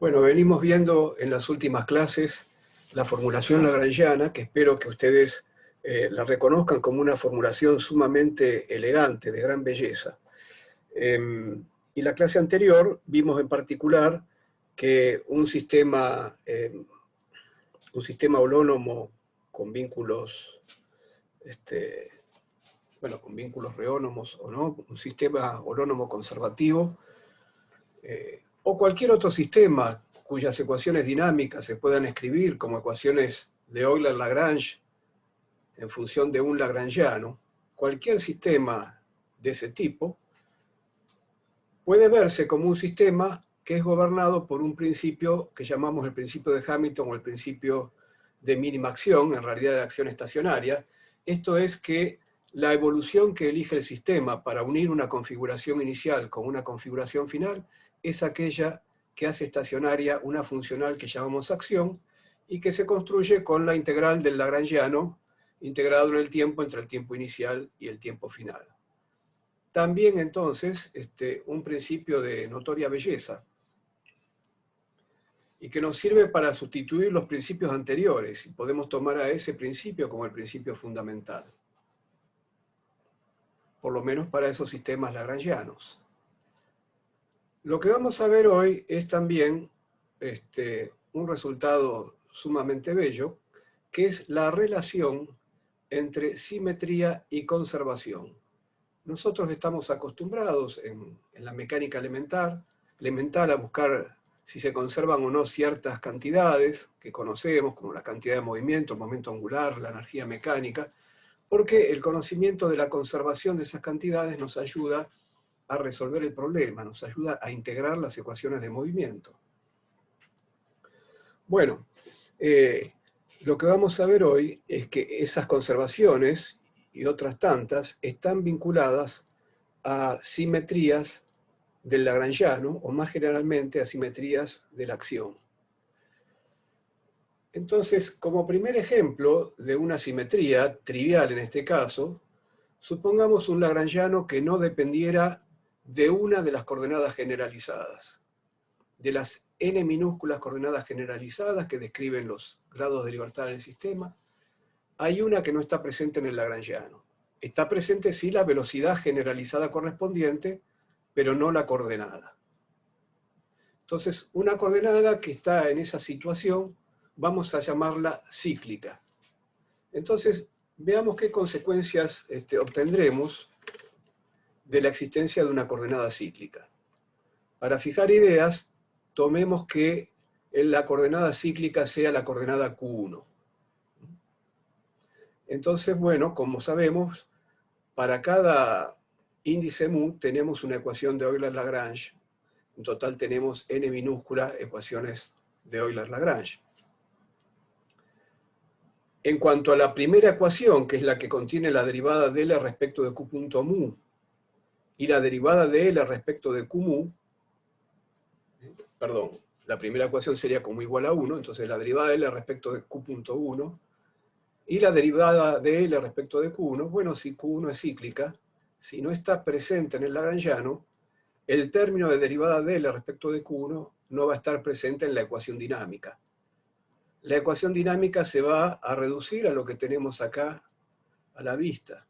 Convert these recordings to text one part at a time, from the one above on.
Bueno, venimos viendo en las últimas clases la formulación lagrangiana, que espero que ustedes la reconozcan como una formulación sumamente elegante, de gran belleza. Y la clase anterior vimos en particular que un sistema holónomo con vínculos, con vínculos reónomos o no, un sistema holónomo conservativo, o cualquier otro sistema cuyas ecuaciones dinámicas se puedan escribir como ecuaciones de Euler-Lagrange en función de un lagrangiano, cualquier sistema de ese tipo puede verse como un sistema que es gobernado por un principio que llamamos el principio de Hamilton o el principio de mínima acción, en realidad de acción estacionaria. Esto es que la evolución que elige el sistema para unir una configuración inicial con una configuración final es aquella que hace estacionaria una funcional que llamamos acción y que se construye con la integral del lagrangiano integrado en el tiempo entre el tiempo inicial y el tiempo final. También entonces un principio de notoria belleza y que nos sirve para sustituir los principios anteriores y podemos tomar a ese principio como el principio fundamental, por lo menos para esos sistemas lagrangianos. Lo que vamos a ver hoy es también un resultado sumamente bello, que es la relación entre simetría y conservación. Nosotros estamos acostumbrados en la mecánica elemental a buscar si se conservan o no ciertas cantidades que conocemos, como la cantidad de movimiento, el momento angular, la energía mecánica, porque el conocimiento de la conservación de esas cantidades nos ayuda a resolver el problema, nos ayuda a integrar las ecuaciones de movimiento. Bueno, lo que vamos a ver hoy es que esas conservaciones y otras tantas están vinculadas a simetrías del lagrangiano, o más generalmente a simetrías de la acción. Entonces, como primer ejemplo de una simetría, trivial en este caso, supongamos un lagrangiano que no dependiera de una de las coordenadas generalizadas. De las n minúsculas coordenadas generalizadas que describen los grados de libertad del sistema, hay una que no está presente en el lagrangiano. Está presente sí la velocidad generalizada correspondiente, pero no la coordenada. Entonces, una coordenada que está en esa situación, vamos a llamarla cíclica. Entonces, veamos qué consecuencias obtendremos de la existencia de una coordenada cíclica. Para fijar ideas, tomemos que la coordenada cíclica sea la coordenada Q1. Entonces, bueno, como sabemos, para cada índice mu tenemos una ecuación de Euler-Lagrange. En total tenemos n minúsculas ecuaciones de Euler-Lagrange. En cuanto a la primera ecuación, que es la que contiene la derivada de L respecto de Q punto mu, y la derivada de L respecto de Q mu, perdón, la primera ecuación sería como igual a 1, entonces la derivada de L respecto de Q punto 1, y la derivada de L respecto de Q1, bueno, si Q1 es cíclica, si no está presente en el lagrangiano, el término de derivada de L respecto de Q1 no va a estar presente en la ecuación dinámica. La ecuación dinámica se va a reducir a lo que tenemos acá a la vista.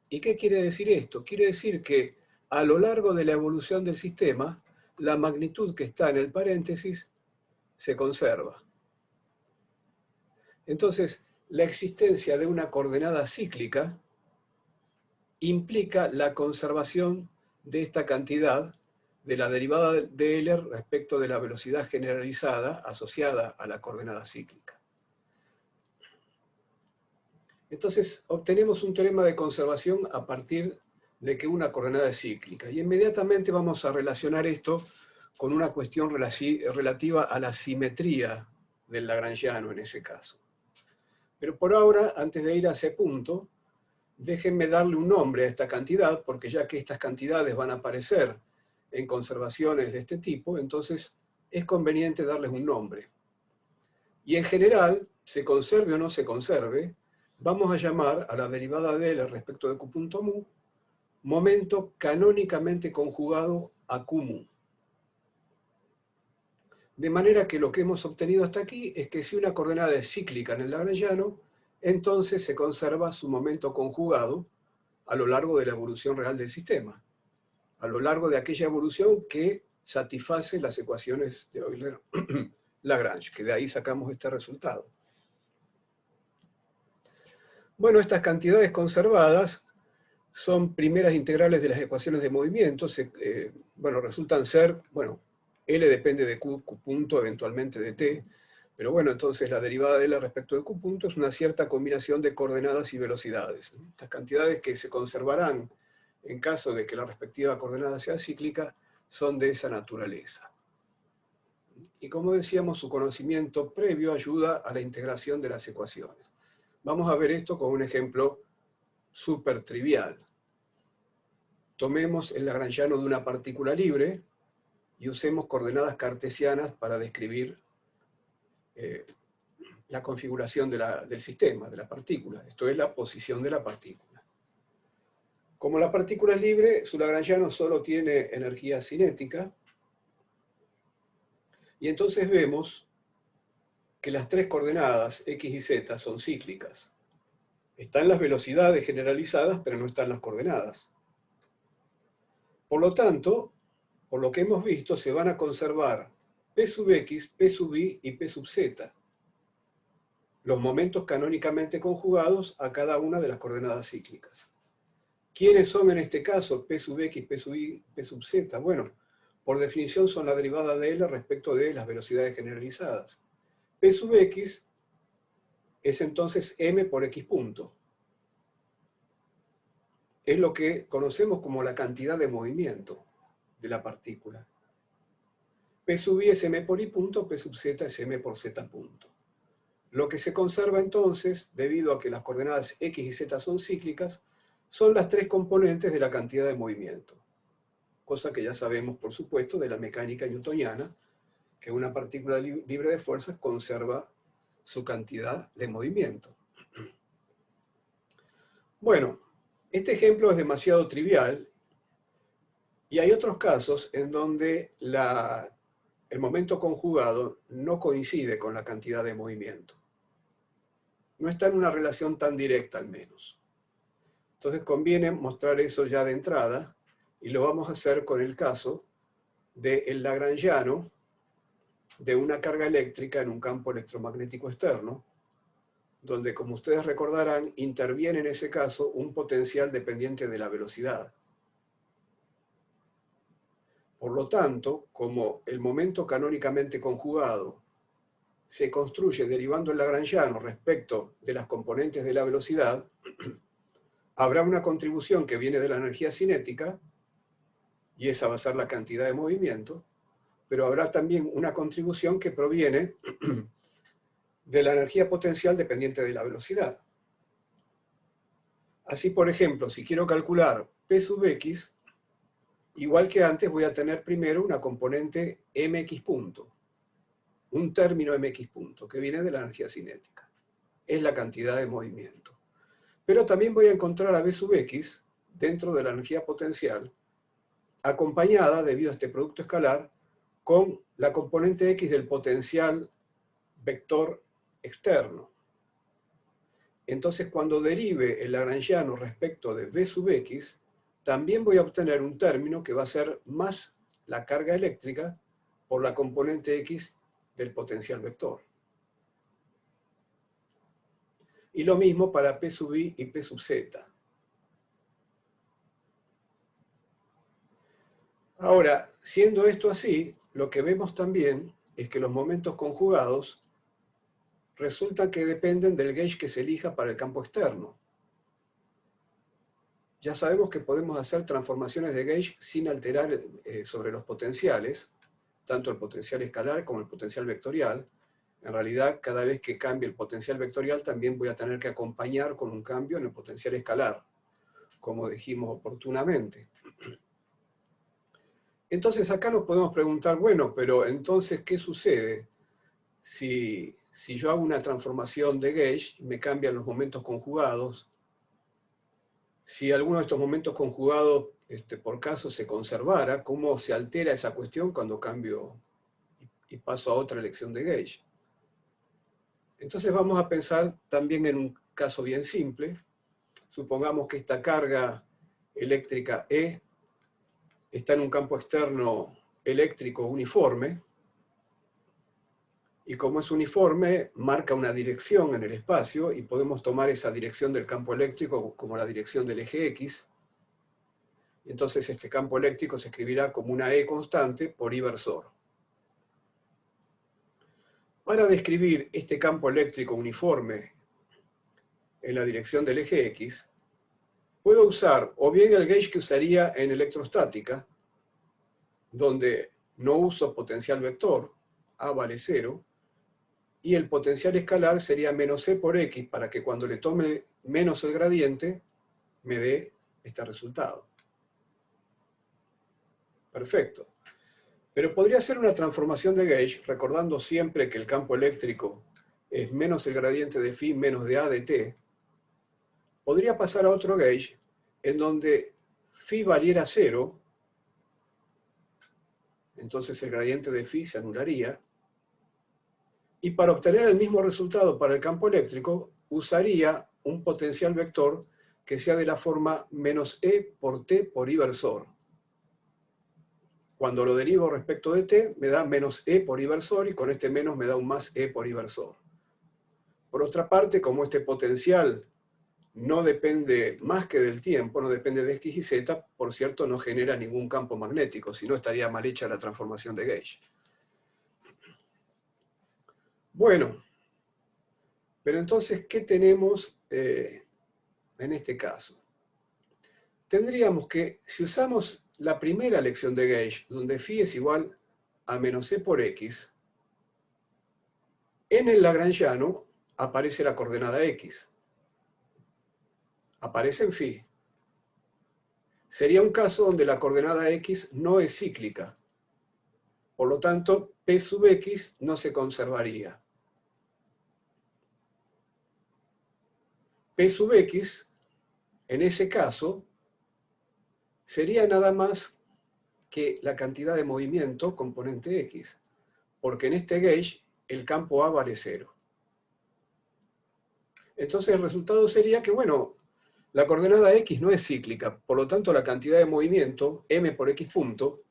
¿Y qué quiere decir esto? Quiere decir que a lo largo de la evolución del sistema, la magnitud que está en el paréntesis se conserva. Entonces, la existencia de una coordenada cíclica implica la conservación de esta cantidad de la derivada de L respecto de la velocidad generalizada asociada a la coordenada cíclica. Entonces, obtenemos un teorema de conservación a partir de que una coordenada es cíclica. Y inmediatamente vamos a relacionar esto con una cuestión relativa a la simetría del lagrangiano en ese caso. Pero por ahora, antes de ir a ese punto, déjenme darle un nombre a esta cantidad, porque ya que estas cantidades van a aparecer en conservaciones de este tipo, entonces es conveniente darles un nombre. Y en general, se conserve o no se conserve, vamos a llamar a la derivada de L respecto de Q punto mu, momento canónicamente conjugado a Q mu. De manera que lo que hemos obtenido hasta aquí es que si una coordenada es cíclica en el lagrangiano, entonces se conserva su momento conjugado a lo largo de la evolución real del sistema, a lo largo de aquella evolución que satisface las ecuaciones de Euler-Lagrange, que de ahí sacamos este resultado. Bueno, estas cantidades conservadas son primeras integrales de las ecuaciones de movimiento, bueno, resultan ser, bueno, L depende de Q punto, eventualmente de T, pero bueno, entonces la derivada de L respecto de Q punto es una cierta combinación de coordenadas y velocidades. Estas cantidades que se conservarán en caso de que la respectiva coordenada sea cíclica son de esa naturaleza. Y como decíamos, su conocimiento previo ayuda a la integración de las ecuaciones. Vamos a ver esto con un ejemplo súper trivial. Tomemos el lagrangiano de una partícula libre y usemos coordenadas cartesianas para describir la configuración del sistema, de la partícula. Esto es la posición de la partícula. Como la partícula es libre, su lagrangiano solo tiene energía cinética, y entonces vemos que las tres coordenadas x y z son cíclicas. Están las velocidades generalizadas, pero no están las coordenadas. Por lo tanto, por lo que hemos visto, se van a conservar P sub x, P sub y y P sub z, los momentos canónicamente conjugados a cada una de las coordenadas cíclicas. ¿Quiénes son en este caso P sub x, P sub y, P sub z? Bueno, por definición son la derivada de L respecto de las velocidades generalizadas. P sub x es entonces m por x punto. Es lo que conocemos como la cantidad de movimiento de la partícula. P sub i es m por i punto, P sub z es m por z punto. Lo que se conserva entonces, debido a que las coordenadas x y z son cíclicas, son las tres componentes de la cantidad de movimiento. Cosa que ya sabemos, por supuesto, de la mecánica newtoniana, que una partícula libre de fuerzas conserva su cantidad de movimiento. Bueno, este ejemplo es demasiado trivial, y hay otros casos en donde el momento conjugado no coincide con la cantidad de movimiento. No está en una relación tan directa, al menos. Entonces conviene mostrar eso ya de entrada, y lo vamos a hacer con el caso del lagrangiano de una carga eléctrica en un campo electromagnético externo, donde, como ustedes recordarán, interviene en ese caso un potencial dependiente de la velocidad. Por lo tanto, como el momento canónicamente conjugado se construye derivando el lagrangiano respecto de las componentes de la velocidad, habrá una contribución que viene de la energía cinética, y esa va a ser la cantidad de movimiento, pero habrá también una contribución que proviene de la energía potencial dependiente de la velocidad. Así, por ejemplo, si quiero calcular P sub x, igual que antes voy a tener primero una componente mx punto, un término mx punto, que viene de la energía cinética. Es la cantidad de movimiento. Pero también voy a encontrar a B sub x dentro de la energía potencial, acompañada, debido a este producto escalar, con la componente x del potencial vector externo. Entonces, cuando derive el lagrangiano respecto de B sub x, también voy a obtener un término que va a ser más la carga eléctrica por la componente x del potencial vector. Y lo mismo para P sub i y P sub z. Ahora, siendo esto así, lo que vemos también es que los momentos conjugados resulta que dependen del gauge que se elija para el campo externo. Ya sabemos que podemos hacer transformaciones de gauge sin alterar sobre los potenciales, tanto el potencial escalar como el potencial vectorial. En realidad, cada vez que cambie el potencial vectorial, también voy a tener que acompañar con un cambio en el potencial escalar, como dijimos oportunamente. Entonces acá nos podemos preguntar, bueno, pero entonces, ¿qué sucede si yo hago una transformación de gauge y me cambian los momentos conjugados? Si alguno de estos momentos conjugados, por caso, se conservara, ¿cómo se altera esa cuestión cuando cambio y paso a otra elección de gauge. Entonces vamos a pensar también en un caso bien simple. Supongamos que esta carga eléctrica E está en un campo externo eléctrico uniforme, y como es uniforme, marca una dirección en el espacio, y podemos tomar esa dirección del campo eléctrico como la dirección del eje X. Entonces este campo eléctrico se escribirá como una E constante por I versor. Para describir este campo eléctrico uniforme en la dirección del eje X, puedo usar o bien el gauge que usaría en electrostática, donde no uso potencial vector, A vale 0, y el potencial escalar sería menos E por X, para que cuando le tome menos el gradiente, me dé este resultado. Perfecto. Pero podría ser una transformación de gauge, recordando siempre que el campo eléctrico es menos el gradiente de phi menos de A de t. Podría pasar a otro gauge en donde phi valiera 0, entonces el gradiente de phi se anularía, y para obtener el mismo resultado para el campo eléctrico, usaría un potencial vector que sea de la forma menos E por t por I versor. Cuando lo derivo respecto de t, me da menos E por I versor, y con este menos me da un más E por I versor. Por otra parte, como este potencial no depende más que del tiempo, no depende de X y Z, por cierto, no genera ningún campo magnético, si no estaría mal hecha la transformación de gauge. Bueno, pero entonces, ¿qué tenemos en este caso? Tendríamos que, si usamos la primera elección de gauge, donde phi es igual a menos E por X, en el lagrangiano aparece la coordenada X. Aparece en phi. Sería un caso donde la coordenada X no es cíclica. Por lo tanto, P sub X no se conservaría. P sub X, en ese caso, sería nada más que la cantidad de movimiento componente X, porque en este gauge el campo A vale 0. Entonces el resultado sería que, bueno, la coordenada X no es cíclica, por lo tanto la cantidad de movimiento, m por X punto,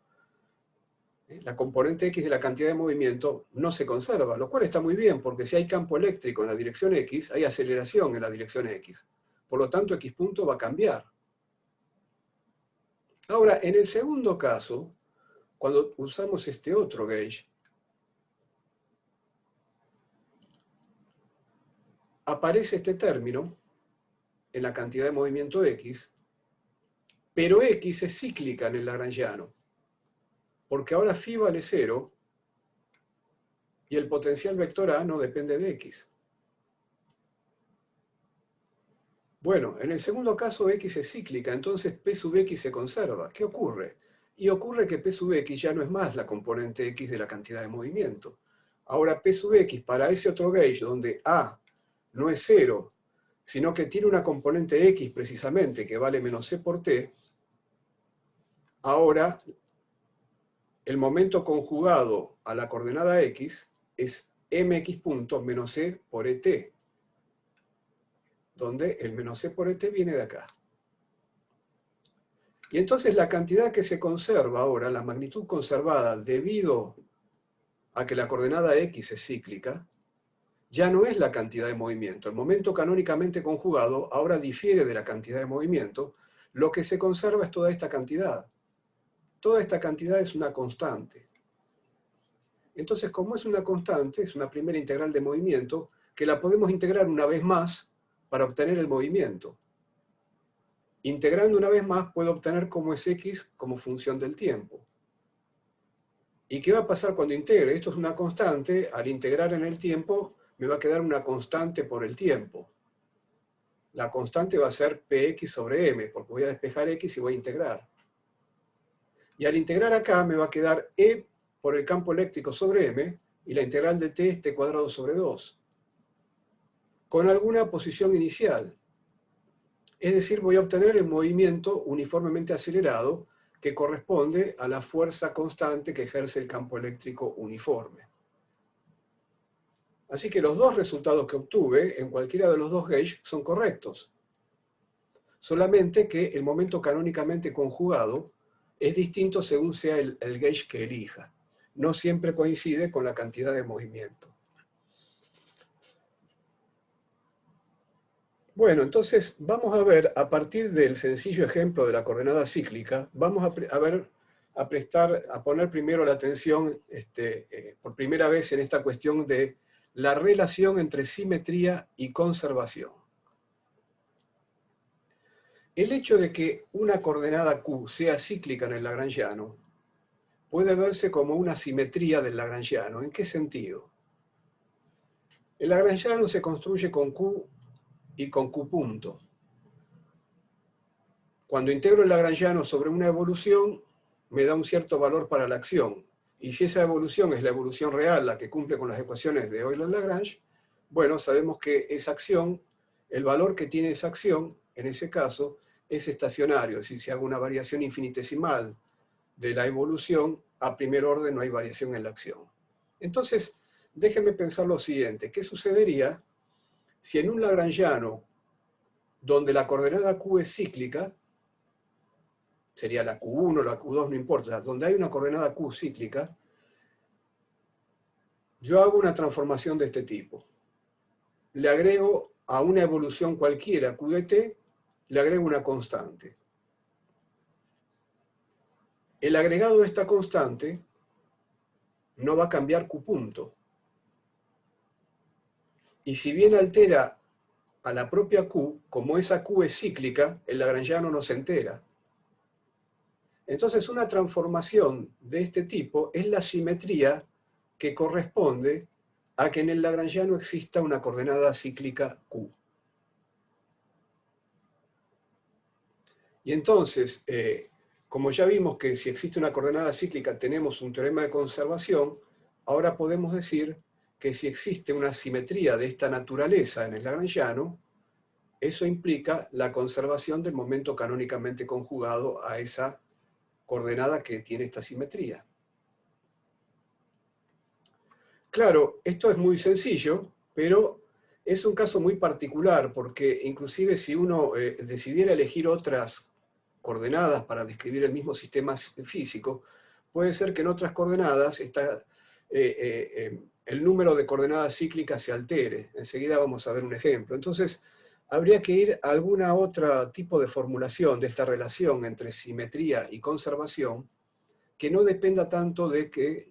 la componente X de la cantidad de movimiento no se conserva, lo cual está muy bien, porque si hay campo eléctrico en la dirección X, hay aceleración en la dirección X. Por lo tanto, X punto va a cambiar. Ahora, en el segundo caso, cuando usamos este otro gauge, aparece este término en la cantidad de movimiento X, pero X es cíclica en el lagrangiano, porque ahora phi vale 0 y el potencial vector A no depende de X. Bueno, en el segundo caso X es cíclica, entonces P sub X se conserva. ¿Qué ocurre? Y ocurre que P sub X ya no es más la componente X de la cantidad de movimiento. Ahora P sub X para ese otro gauge donde A no es 0, sino que tiene una componente X precisamente que vale menos C por T, ahora el momento conjugado a la coordenada X es mx punto menos C por ET, donde el menos C por ET viene de acá. Y entonces la cantidad que se conserva ahora, la magnitud conservada debido a que la coordenada X es cíclica, ya no es la cantidad de movimiento. El momento canónicamente conjugado ahora difiere de la cantidad de movimiento. Lo que se conserva es toda esta cantidad. Toda esta cantidad es una constante. Entonces, como es una constante, es una primera integral de movimiento, que la podemos integrar una vez más para obtener el movimiento. Integrando una vez más, puedo obtener cómo es X como función del tiempo. ¿Y qué va a pasar cuando integre? Esto es una constante, al integrar en el tiempo, me va a quedar una constante por el tiempo. La constante va a ser Px sobre m, porque voy a despejar x y voy a integrar. Y al integrar acá me va a quedar E por el campo eléctrico sobre m, y la integral de t es t cuadrado sobre 2. Con alguna posición inicial. Es decir, voy a obtener el movimiento uniformemente acelerado, que corresponde a la fuerza constante que ejerce el campo eléctrico uniforme. Así que los dos resultados que obtuve en cualquiera de los dos gauge son correctos. Solamente que el momento canónicamente conjugado es distinto según sea el gauge que elija. No siempre coincide con la cantidad de movimiento. Bueno, entonces vamos a ver, a partir del sencillo ejemplo de la coordenada cíclica, vamos a poner primero la atención por primera vez en esta cuestión de la relación entre simetría y conservación. El hecho de que una coordenada Q sea cíclica en el lagrangiano puede verse como una simetría del lagrangiano. ¿En qué sentido? El lagrangiano se construye con Q y con Q punto. Cuando integro el lagrangiano sobre una evolución, me da un cierto valor para la acción. Y si esa evolución es la evolución real, la que cumple con las ecuaciones de Euler-Lagrange, bueno, sabemos que esa acción, el valor que tiene esa acción, en ese caso, es estacionario. Es decir, si hago una variación infinitesimal de la evolución, a primer orden no hay variación en la acción. Entonces, déjenme pensar lo siguiente. ¿Qué sucedería si en un lagrangiano, donde la coordenada Q es cíclica, sería la Q1, la Q2, no importa, donde hay una coordenada Q cíclica, yo hago una transformación de este tipo. Le agrego a una evolución cualquiera, Q de t, le agrego una constante. El agregado de esta constante no va a cambiar Q punto. Y si bien altera a la propia Q, como esa Q es cíclica, el lagrangiano no se entera. Entonces una transformación de este tipo es la simetría que corresponde a que en el lagrangiano exista una coordenada cíclica Q. Y entonces, como ya vimos que si existe una coordenada cíclica tenemos un teorema de conservación, ahora podemos decir que si existe una simetría de esta naturaleza en el lagrangiano, eso implica la conservación del momento canónicamente conjugado a esa coordenada que tiene esta simetría. Claro, esto es muy sencillo, pero es un caso muy particular, porque inclusive si uno decidiera elegir otras coordenadas para describir el mismo sistema físico, puede ser que en otras coordenadas el número de coordenadas cíclicas se altere. Enseguida vamos a ver un ejemplo. Entonces, habría que ir a alguna otra tipo de formulación de esta relación entre simetría y conservación que no dependa tanto de que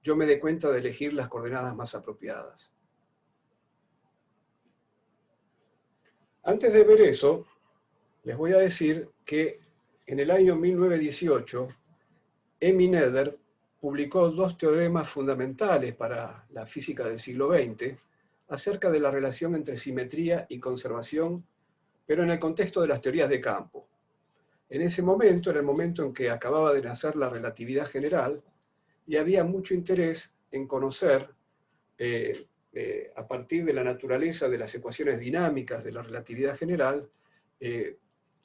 yo me dé cuenta de elegir las coordenadas más apropiadas. Antes de ver eso, les voy a decir que en el año 1918, Emmy Noether publicó dos teoremas fundamentales para la física del siglo XX acerca de la relación entre simetría y conservación, pero en el contexto de las teorías de campo. En ese momento era el momento en que acababa de nacer la relatividad general y había mucho interés en conocer, a partir de la naturaleza de las ecuaciones dinámicas de la relatividad general,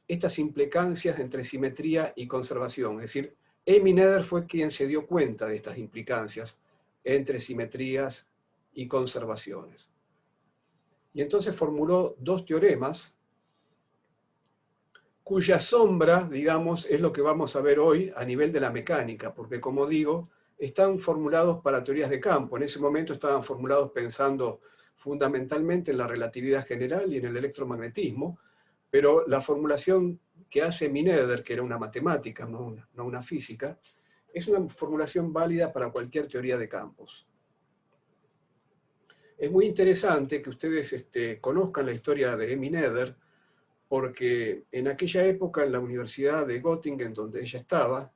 estas implicancias entre simetría y conservación. Es decir, Emmy Noether fue quien se dio cuenta de estas implicancias entre simetrías y conservaciones. Y entonces formuló dos teoremas cuya sombra, digamos, es lo que vamos a ver hoy a nivel de la mecánica, porque como digo, están formulados para teorías de campo. En ese momento estaban formulados pensando fundamentalmente en la relatividad general y en el electromagnetismo, pero la formulación que hace Emmy Noether, que era una matemática, no una física, es una formulación válida para cualquier teoría de campos. Es muy interesante que ustedes conozcan la historia de Emmy Noether, porque en aquella época en la Universidad de Göttingen, donde ella estaba,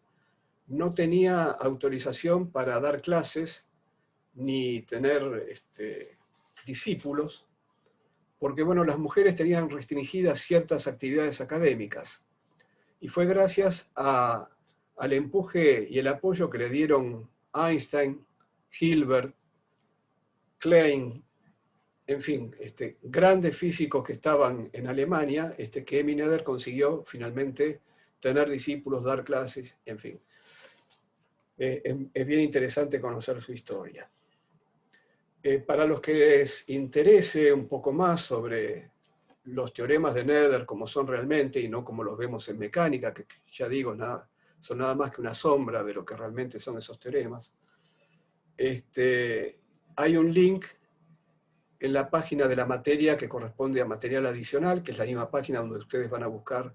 no tenía autorización para dar clases ni tener discípulos, porque bueno, las mujeres tenían restringidas ciertas actividades académicas. Y fue gracias al empuje y el apoyo que le dieron Einstein, Hilbert, Klein, en fin, grandes físicos que estaban en Alemania, que Emmy Noether consiguió finalmente tener discípulos, dar clases, en fin. Es bien interesante conocer su historia. Para los que les interese un poco más sobre los teoremas de Noether como son realmente y no como los vemos en mecánica, que ya digo, son nada más que una sombra de lo que realmente son esos teoremas, hay un link en la página de la materia que corresponde a material adicional, que es la misma página donde ustedes van a buscar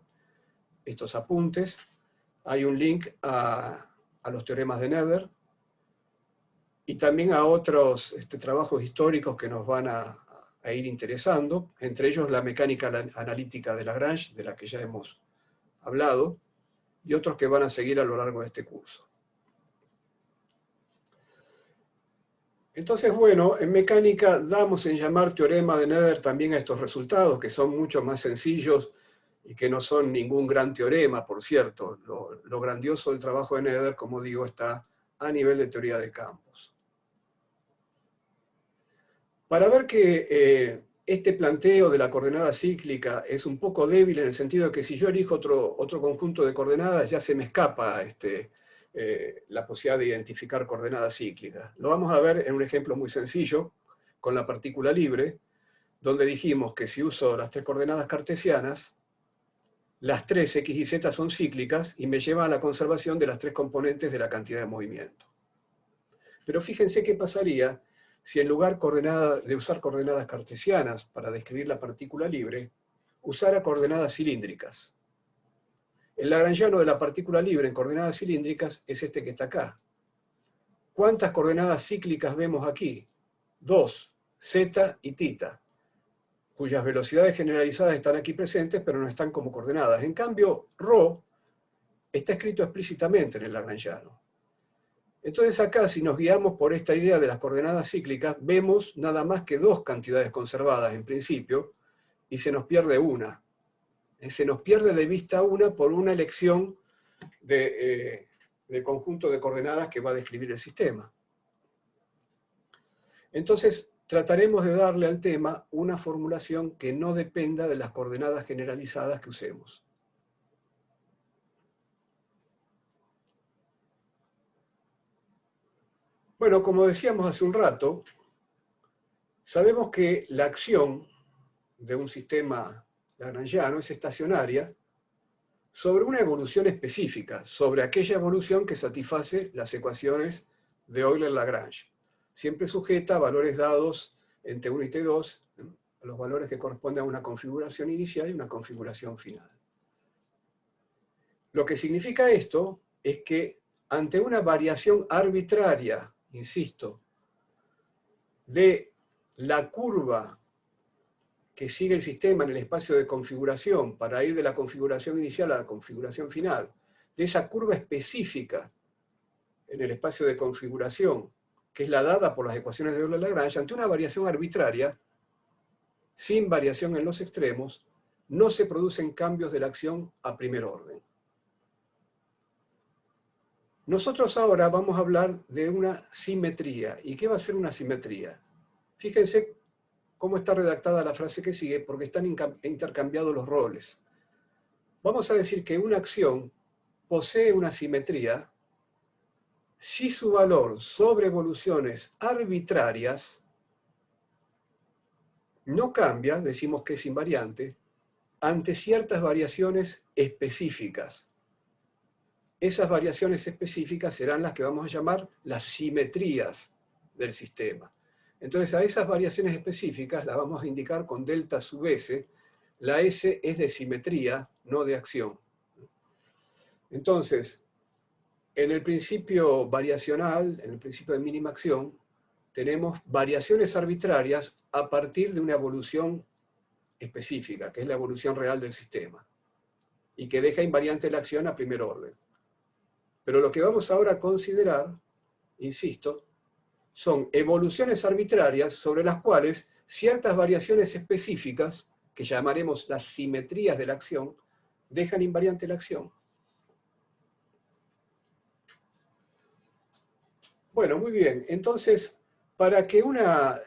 estos apuntes. Hay un link a los teoremas de Noether y también a otros trabajos históricos que nos van a ir interesando, entre ellos la mecánica analítica de Lagrange, de la que ya hemos hablado, y otros que van a seguir a lo largo de este curso. Entonces, bueno, en mecánica damos en llamar teorema de Noether también a estos resultados, que son mucho más sencillos y que no son ningún gran teorema, por cierto. Lo grandioso del trabajo de Noether, como digo, está a nivel de teoría de campos. Para ver que este planteo de la coordenada cíclica es un poco débil en el sentido de que si yo elijo otro conjunto de coordenadas ya se me escapa la posibilidad de identificar coordenadas cíclicas. Lo vamos a ver en un ejemplo muy sencillo, con la partícula libre, donde dijimos que si uso las tres coordenadas cartesianas, las tres x y z son cíclicas y me llevan a la conservación de las tres componentes de la cantidad de movimiento. Pero fíjense qué pasaría si en lugar de usar coordenadas cartesianas para describir la partícula libre, usara coordenadas cilíndricas. El lagrangiano de la partícula libre en coordenadas cilíndricas es este que está acá. ¿Cuántas coordenadas cíclicas vemos aquí? 2, z y θ, cuyas velocidades generalizadas están aquí presentes, pero no están como coordenadas. En cambio, ρ está escrito explícitamente en el lagrangiano. Entonces acá, si nos guiamos por esta idea de las coordenadas cíclicas, vemos nada más que dos cantidades conservadas en principio, y se nos pierde una. Se nos pierde de vista una por una elección del conjunto de coordenadas que va a describir el sistema. Entonces, trataremos de darle al tema una formulación que no dependa de las coordenadas generalizadas que usemos. Bueno, como decíamos hace un rato, sabemos que la acción de un sistema lagrangiano es estacionaria sobre una evolución específica, sobre aquella evolución que satisface las ecuaciones de Euler-Lagrange, siempre sujeta a valores dados en T1 y T2, a los valores que corresponden a una configuración inicial y una configuración final. Lo que significa esto es que ante una variación arbitraria, insisto, de la curva que sigue el sistema en el espacio de configuración para ir de la configuración inicial a la configuración final, de esa curva específica en el espacio de configuración, que es la dada por las ecuaciones de Euler-Lagrange, ante una variación arbitraria, sin variación en los extremos, no se producen cambios de la acción a primer orden. Nosotros ahora vamos a hablar de una simetría. ¿Y qué va a ser una simetría? Fíjense cómo está redactada la frase que sigue, porque están intercambiados los roles. Vamos a decir que una acción posee una simetría si su valor sobre evoluciones arbitrarias no cambia, decimos que es invariante, ante ciertas variaciones específicas. Esas variaciones específicas serán las que vamos a llamar las simetrías del sistema. Entonces a esas variaciones específicas las vamos a indicar con delta sub S. La S es de simetría, no de acción. Entonces, en el principio variacional, en el principio de mínima acción, tenemos variaciones arbitrarias a partir de una evolución específica, que es la evolución real del sistema, y que deja invariante la acción a primer orden. Pero lo que vamos ahora a considerar, insisto, son evoluciones arbitrarias sobre las cuales ciertas variaciones específicas, que llamaremos las simetrías de la acción, dejan invariante la acción. Bueno, muy bien. Entonces, para que una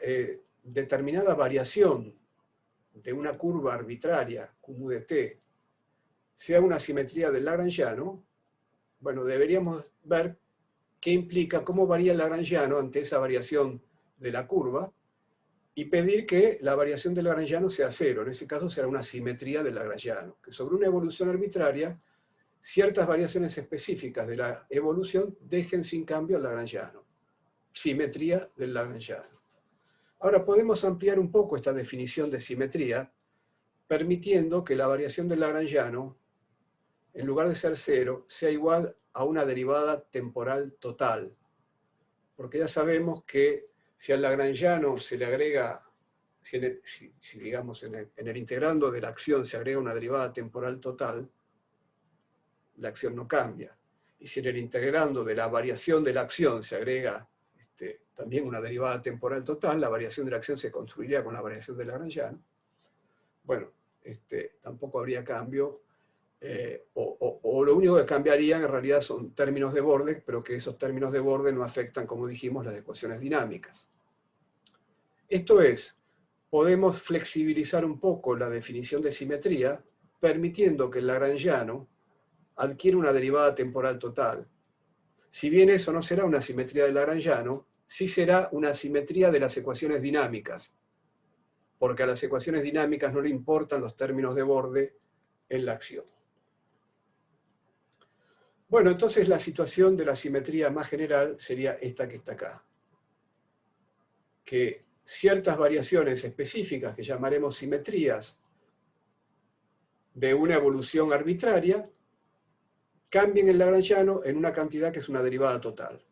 determinada variación de una curva arbitraria, Q de t, sea una simetría del lagrangiano, bueno, deberíamos ver qué implica, cómo varía el lagrangiano ante esa variación de la curva, y pedir que la variación del lagrangiano sea cero. En ese caso será una simetría del lagrangiano, que sobre una evolución arbitraria, ciertas variaciones específicas de la evolución dejen sin cambio al lagrangiano. Simetría del lagrangiano. Ahora podemos ampliar un poco esta definición de simetría, permitiendo que la variación del lagrangiano, en lugar de ser cero, sea igual a una derivada temporal total. Porque ya sabemos que si al lagrangiano se le agrega, si digamos en el integrando de la acción se agrega una derivada temporal total, la acción no cambia. Y si en el integrando de la variación de la acción se agrega también una derivada temporal total, la variación de la acción se construiría con la variación del lagrangiano. Bueno, tampoco habría cambio, o lo único que cambiaría en realidad son términos de borde, pero que esos términos de borde no afectan, como dijimos, las ecuaciones dinámicas. Esto es, podemos flexibilizar un poco la definición de simetría, permitiendo que el lagrangiano adquiera una derivada temporal total. Si bien eso no será una simetría del lagrangiano, sí será una simetría de las ecuaciones dinámicas, porque a las ecuaciones dinámicas no le importan los términos de borde en la acción. Bueno, entonces la situación de la simetría más general sería esta que está acá. Que ciertas variaciones específicas, que llamaremos simetrías, de una evolución arbitraria, cambien el lagrangiano en una cantidad que es una derivada total.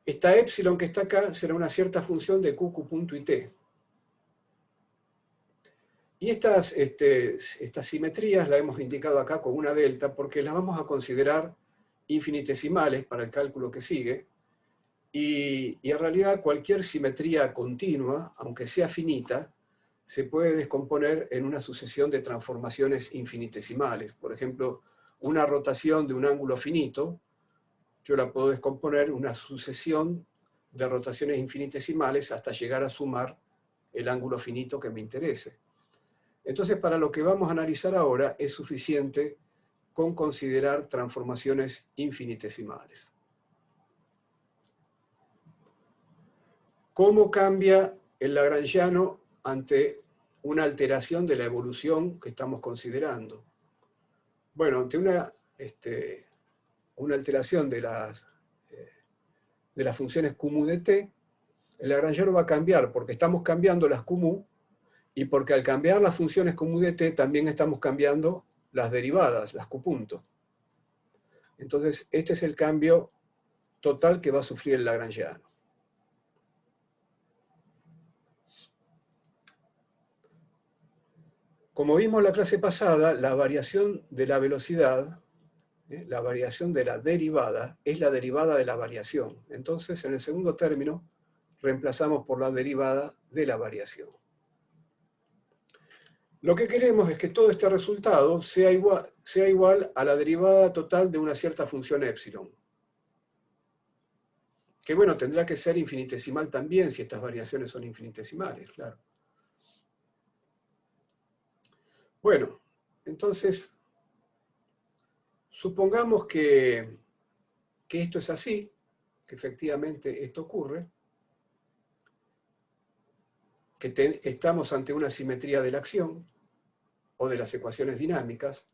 Esta épsilon que está acá será una cierta función de q punto y t. Y estas simetrías las hemos indicado acá con una delta porque las vamos a considerar infinitesimales para el cálculo que sigue, y en realidad cualquier simetría continua, aunque sea finita, se puede descomponer en una sucesión de transformaciones infinitesimales. Por ejemplo, una rotación de un ángulo finito, yo la puedo descomponer en una sucesión de rotaciones infinitesimales hasta llegar a sumar el ángulo finito que me interese. Entonces, para lo que vamos a analizar ahora, es suficiente con considerar transformaciones infinitesimales. ¿Cómo cambia el lagrangiano ante una alteración de la evolución que estamos considerando? Bueno, ante una alteración de las funciones QMU de t, el lagrangiano va a cambiar porque estamos cambiando las QMU, y porque al cambiar las funciones QMU de t también estamos cambiando las derivadas, las Q puntos. Entonces, este es el cambio total que va a sufrir el lagrangiano. Como vimos en la clase pasada, la variación de la velocidad, la variación de la derivada, es la derivada de la variación. Entonces, en el segundo término, reemplazamos por la derivada de la variación. Lo que queremos es que todo este resultado sea igual a la derivada total de una cierta función épsilon. Que bueno, tendrá que ser infinitesimal también si estas variaciones son infinitesimales, claro. Bueno, entonces, supongamos que esto es así, que efectivamente esto ocurre, que estamos ante una simetría de la acción, o de las ecuaciones dinámicas,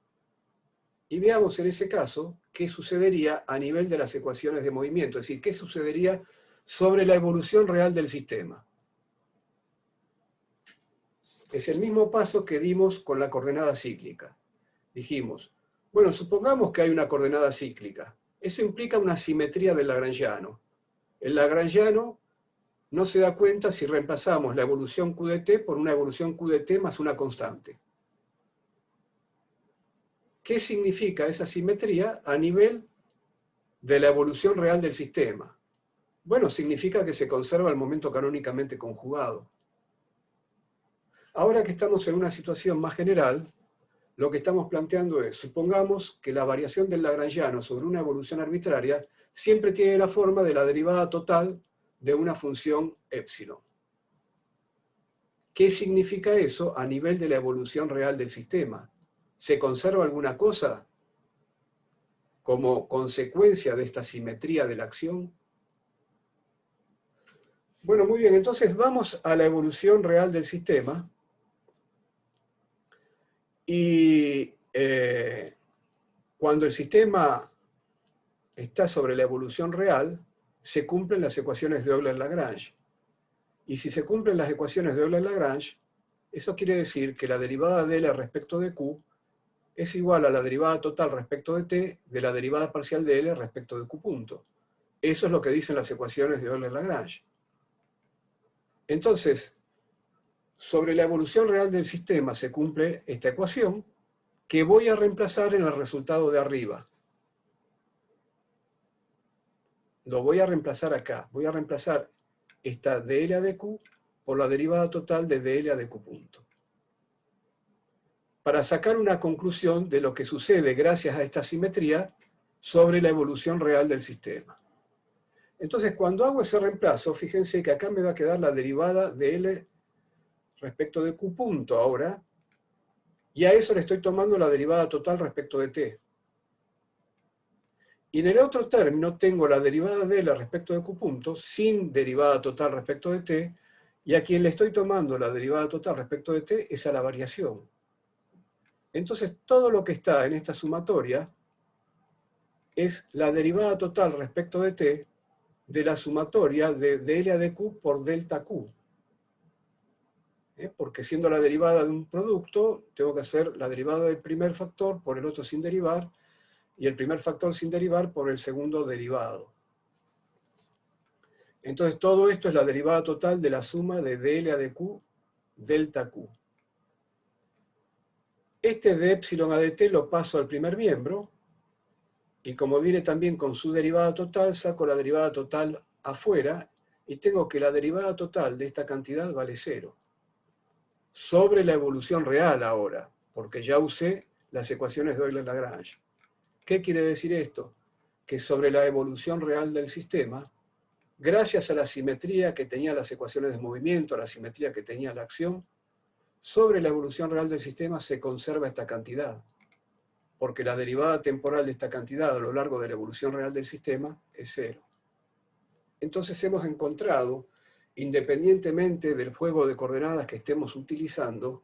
y veamos en ese caso qué sucedería a nivel de las ecuaciones de movimiento, es decir, qué sucedería sobre la evolución real del sistema. Es el mismo paso que dimos con la coordenada cíclica. Dijimos, bueno, supongamos que hay una coordenada cíclica. Eso implica una simetría del lagrangiano. El lagrangiano no se da cuenta si reemplazamos la evolución q de t por una evolución q de t más una constante. ¿Qué significa esa simetría a nivel de la evolución real del sistema? Bueno, significa que se conserva el momento canónicamente conjugado. Ahora que estamos en una situación más general, lo que estamos planteando es, supongamos que la variación del lagrangiano sobre una evolución arbitraria siempre tiene la forma de la derivada total de una función épsilon. ¿Qué significa eso a nivel de la evolución real del sistema? ¿Se conserva alguna cosa como consecuencia de esta simetría de la acción? Bueno, muy bien, entonces vamos a la evolución real del sistema. Y cuando el sistema está sobre la evolución real, se cumplen las ecuaciones de Euler-Lagrange. Y si se cumplen las ecuaciones de Euler-Lagrange, eso quiere decir que la derivada de L respecto de Q es igual a la derivada total respecto de T de la derivada parcial de L respecto de Q punto. Eso es lo que dicen las ecuaciones de Euler-Lagrange. Entonces, sobre la evolución real del sistema se cumple esta ecuación que voy a reemplazar en el resultado de arriba. Lo voy a reemplazar acá. Voy a reemplazar esta dl a dq por la derivada total de dl a dq punto. Para sacar una conclusión de lo que sucede gracias a esta simetría sobre la evolución real del sistema. Entonces, cuando hago ese reemplazo, fíjense que acá me va a quedar la derivada de L respecto de Q punto ahora, y a eso le estoy tomando la derivada total respecto de T. Y en el otro término tengo la derivada de L respecto de Q punto, sin derivada total respecto de T, y a quien le estoy tomando la derivada total respecto de T es a la variación. Entonces, todo lo que está en esta sumatoria es la derivada total respecto de T de la sumatoria de dl a dq por delta Q. Porque siendo la derivada de un producto, tengo que hacer la derivada del primer factor por el otro sin derivar, y el primer factor sin derivar por el segundo derivado. Entonces todo esto es la derivada total de la suma de dl a dq delta Q. Este de epsilon a dt lo paso al primer miembro, y como viene también con su derivada total, saco la derivada total afuera, y tengo que la derivada total de esta cantidad vale 0. Sobre la evolución real ahora, porque ya usé las ecuaciones de Euler-Lagrange. ¿Qué quiere decir esto? Que sobre la evolución real del sistema, gracias a la simetría que tenían las ecuaciones de movimiento, a la simetría que tenía la acción, sobre la evolución real del sistema se conserva esta cantidad, porque la derivada temporal de esta cantidad a lo largo de la evolución real del sistema es 0. Entonces hemos encontrado, independientemente del juego de coordenadas que estemos utilizando,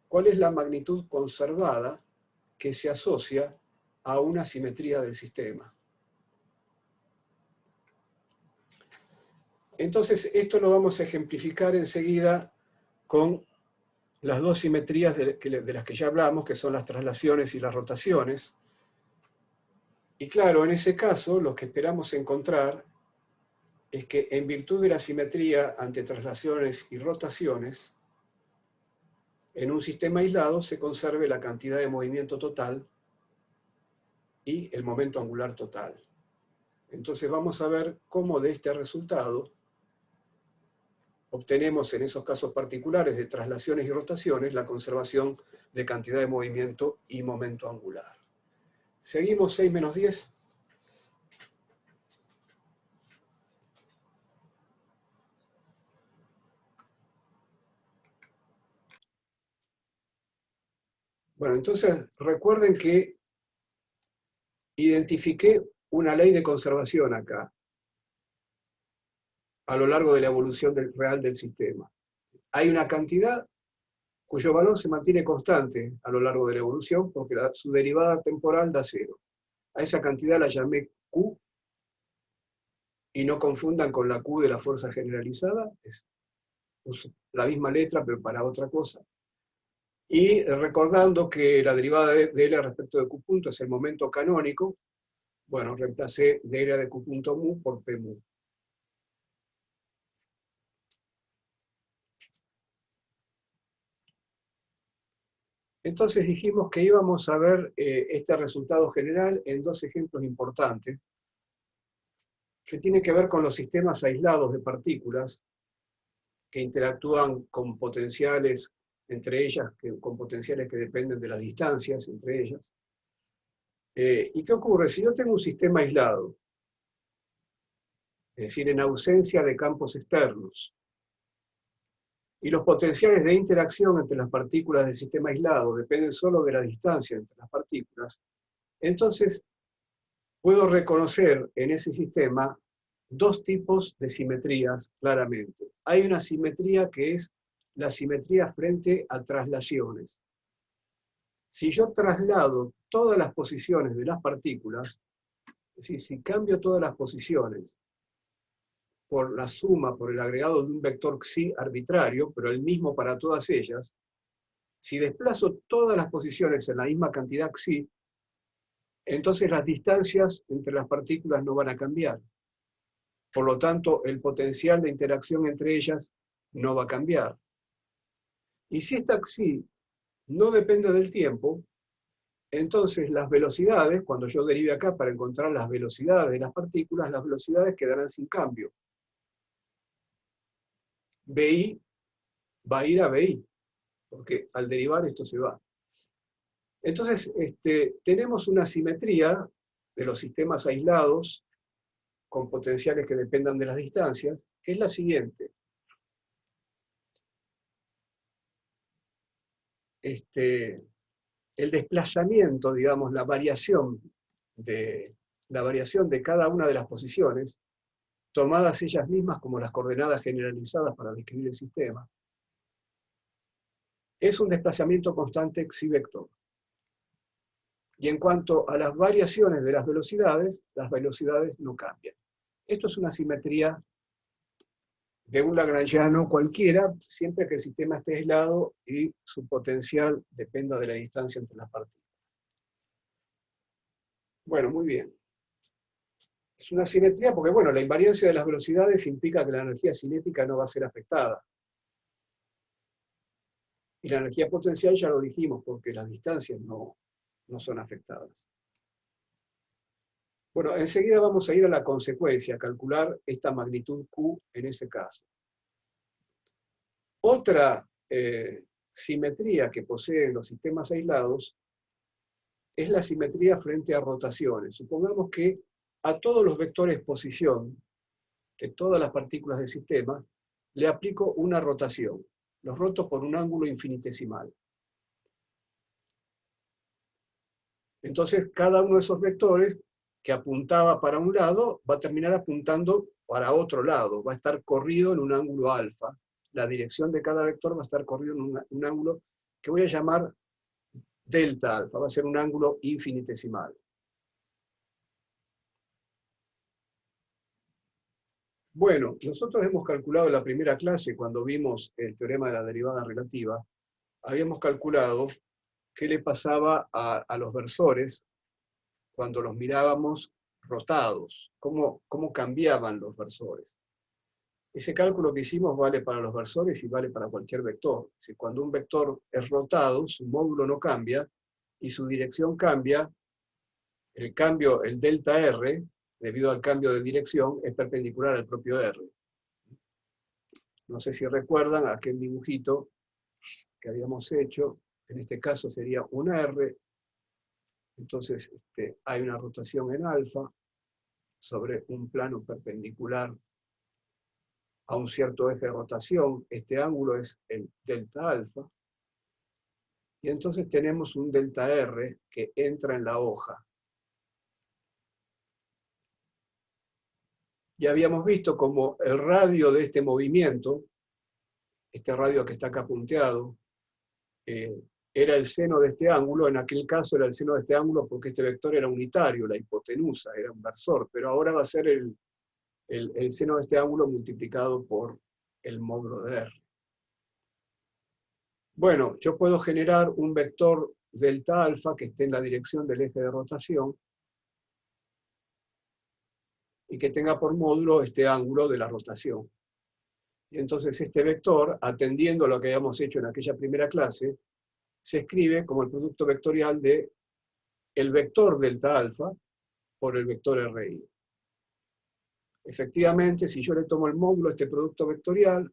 cuál es la magnitud conservada que se asocia a una simetría del sistema. Entonces, esto lo vamos a ejemplificar enseguida con las dos simetrías de las que ya hablamos, que son las traslaciones y las rotaciones. Y claro, en ese caso, lo que esperamos encontrar es que en virtud de la simetría ante traslaciones y rotaciones, en un sistema aislado se conserve la cantidad de movimiento total y el momento angular total. Entonces vamos a ver cómo de este resultado obtenemos en esos casos particulares de traslaciones y rotaciones la conservación de cantidad de movimiento y momento angular. Seguimos 6 menos 10. Bueno, entonces recuerden que identifiqué una ley de conservación acá, a lo largo de la evolución real del sistema. Hay una cantidad cuyo valor se mantiene constante a lo largo de la evolución porque su derivada temporal da 0. A esa cantidad la llamé Q, y no confundan con la Q de la fuerza generalizada, es la misma letra pero para otra cosa. Y recordando que la derivada de L respecto de Q punto es el momento canónico, bueno, reemplacé dl de Q punto mu por P mu. Entonces dijimos que íbamos a ver este resultado general en dos ejemplos importantes, que tienen que ver con los sistemas aislados de partículas que interactúan con potenciales entre ellas, con potenciales que dependen de las distancias entre ellas. ¿Y qué ocurre? Si yo tengo un sistema aislado, es decir, en ausencia de campos externos, y los potenciales de interacción entre las partículas del sistema aislado dependen solo de la distancia entre las partículas, entonces puedo reconocer en ese sistema dos tipos de simetrías claramente. Hay una simetría que es la simetría frente a traslaciones. Si yo traslado todas las posiciones de las partículas, es decir, si cambio todas las posiciones por la suma, por el agregado de un vector xi arbitrario, pero el mismo para todas ellas, si desplazo todas las posiciones en la misma cantidad xi, entonces las distancias entre las partículas no van a cambiar. Por lo tanto, el potencial de interacción entre ellas no va a cambiar. Y si esta xi no depende del tiempo, entonces las velocidades, cuando yo derive acá para encontrar las velocidades de las partículas, las velocidades quedarán sin cambio. BI va a ir a BI, porque al derivar esto se va. Entonces, tenemos una simetría de los sistemas aislados con potenciales que dependan de las distancias, que es la siguiente. El desplazamiento, digamos, la variación de cada una de las posiciones, tomadas ellas mismas como las coordenadas generalizadas para describir el sistema, es un desplazamiento constante xi-vector. Y en cuanto a las variaciones de las velocidades no cambian. Esto es una simetría de un lagrangiano cualquiera, siempre que el sistema esté aislado y su potencial dependa de la distancia entre las partículas. Bueno, muy bien. Es una simetría porque, bueno, la invariancia de las velocidades implica que la energía cinética no va a ser afectada. Y la energía potencial ya lo dijimos, porque las distancias no son afectadas. Bueno, enseguida vamos a ir a la consecuencia, a calcular esta magnitud Q en ese caso. Otra simetría que poseen los sistemas aislados es la simetría frente a rotaciones. Supongamos que a todos los vectores posición de todas las partículas del sistema le aplico una rotación. Los roto por un ángulo infinitesimal. Entonces, cada uno de esos vectores que apuntaba para un lado va a terminar apuntando para otro lado. Va a estar corrido en un ángulo alfa. La dirección de cada vector va a estar corrido en un ángulo que voy a llamar delta alfa. Va a ser un ángulo infinitesimal. Bueno, nosotros hemos calculado en la primera clase, cuando vimos el teorema de la derivada relativa, habíamos calculado qué le pasaba a los versores cuando los mirábamos rotados, cómo cambiaban los versores. Ese cálculo que hicimos vale para los versores y vale para cualquier vector. Si cuando un vector es rotado, su módulo no cambia y su dirección cambia, el cambio, el delta R, debido al cambio de dirección, es perpendicular al propio R. No sé si recuerdan aquel dibujito que habíamos hecho, en este caso sería un R, entonces hay una rotación en alfa sobre un plano perpendicular a un cierto eje de rotación. Este ángulo es el delta alfa, y entonces tenemos un delta R que entra en la hoja. Ya habíamos visto como el radio de este movimiento, este radio que está acá punteado, era el seno de este ángulo. En aquel caso era el seno de este ángulo porque este vector era unitario, la hipotenusa, era un versor, pero ahora va a ser el seno de este ángulo multiplicado por el módulo de R. Bueno, yo puedo generar un vector delta alfa que esté en la dirección del eje de rotación y que tenga por módulo este ángulo de la rotación. Y entonces este vector, atendiendo a lo que habíamos hecho en aquella primera clase, se escribe como el producto vectorial de el vector delta alfa por el vector RI. Efectivamente, si yo le tomo el módulo a este producto vectorial,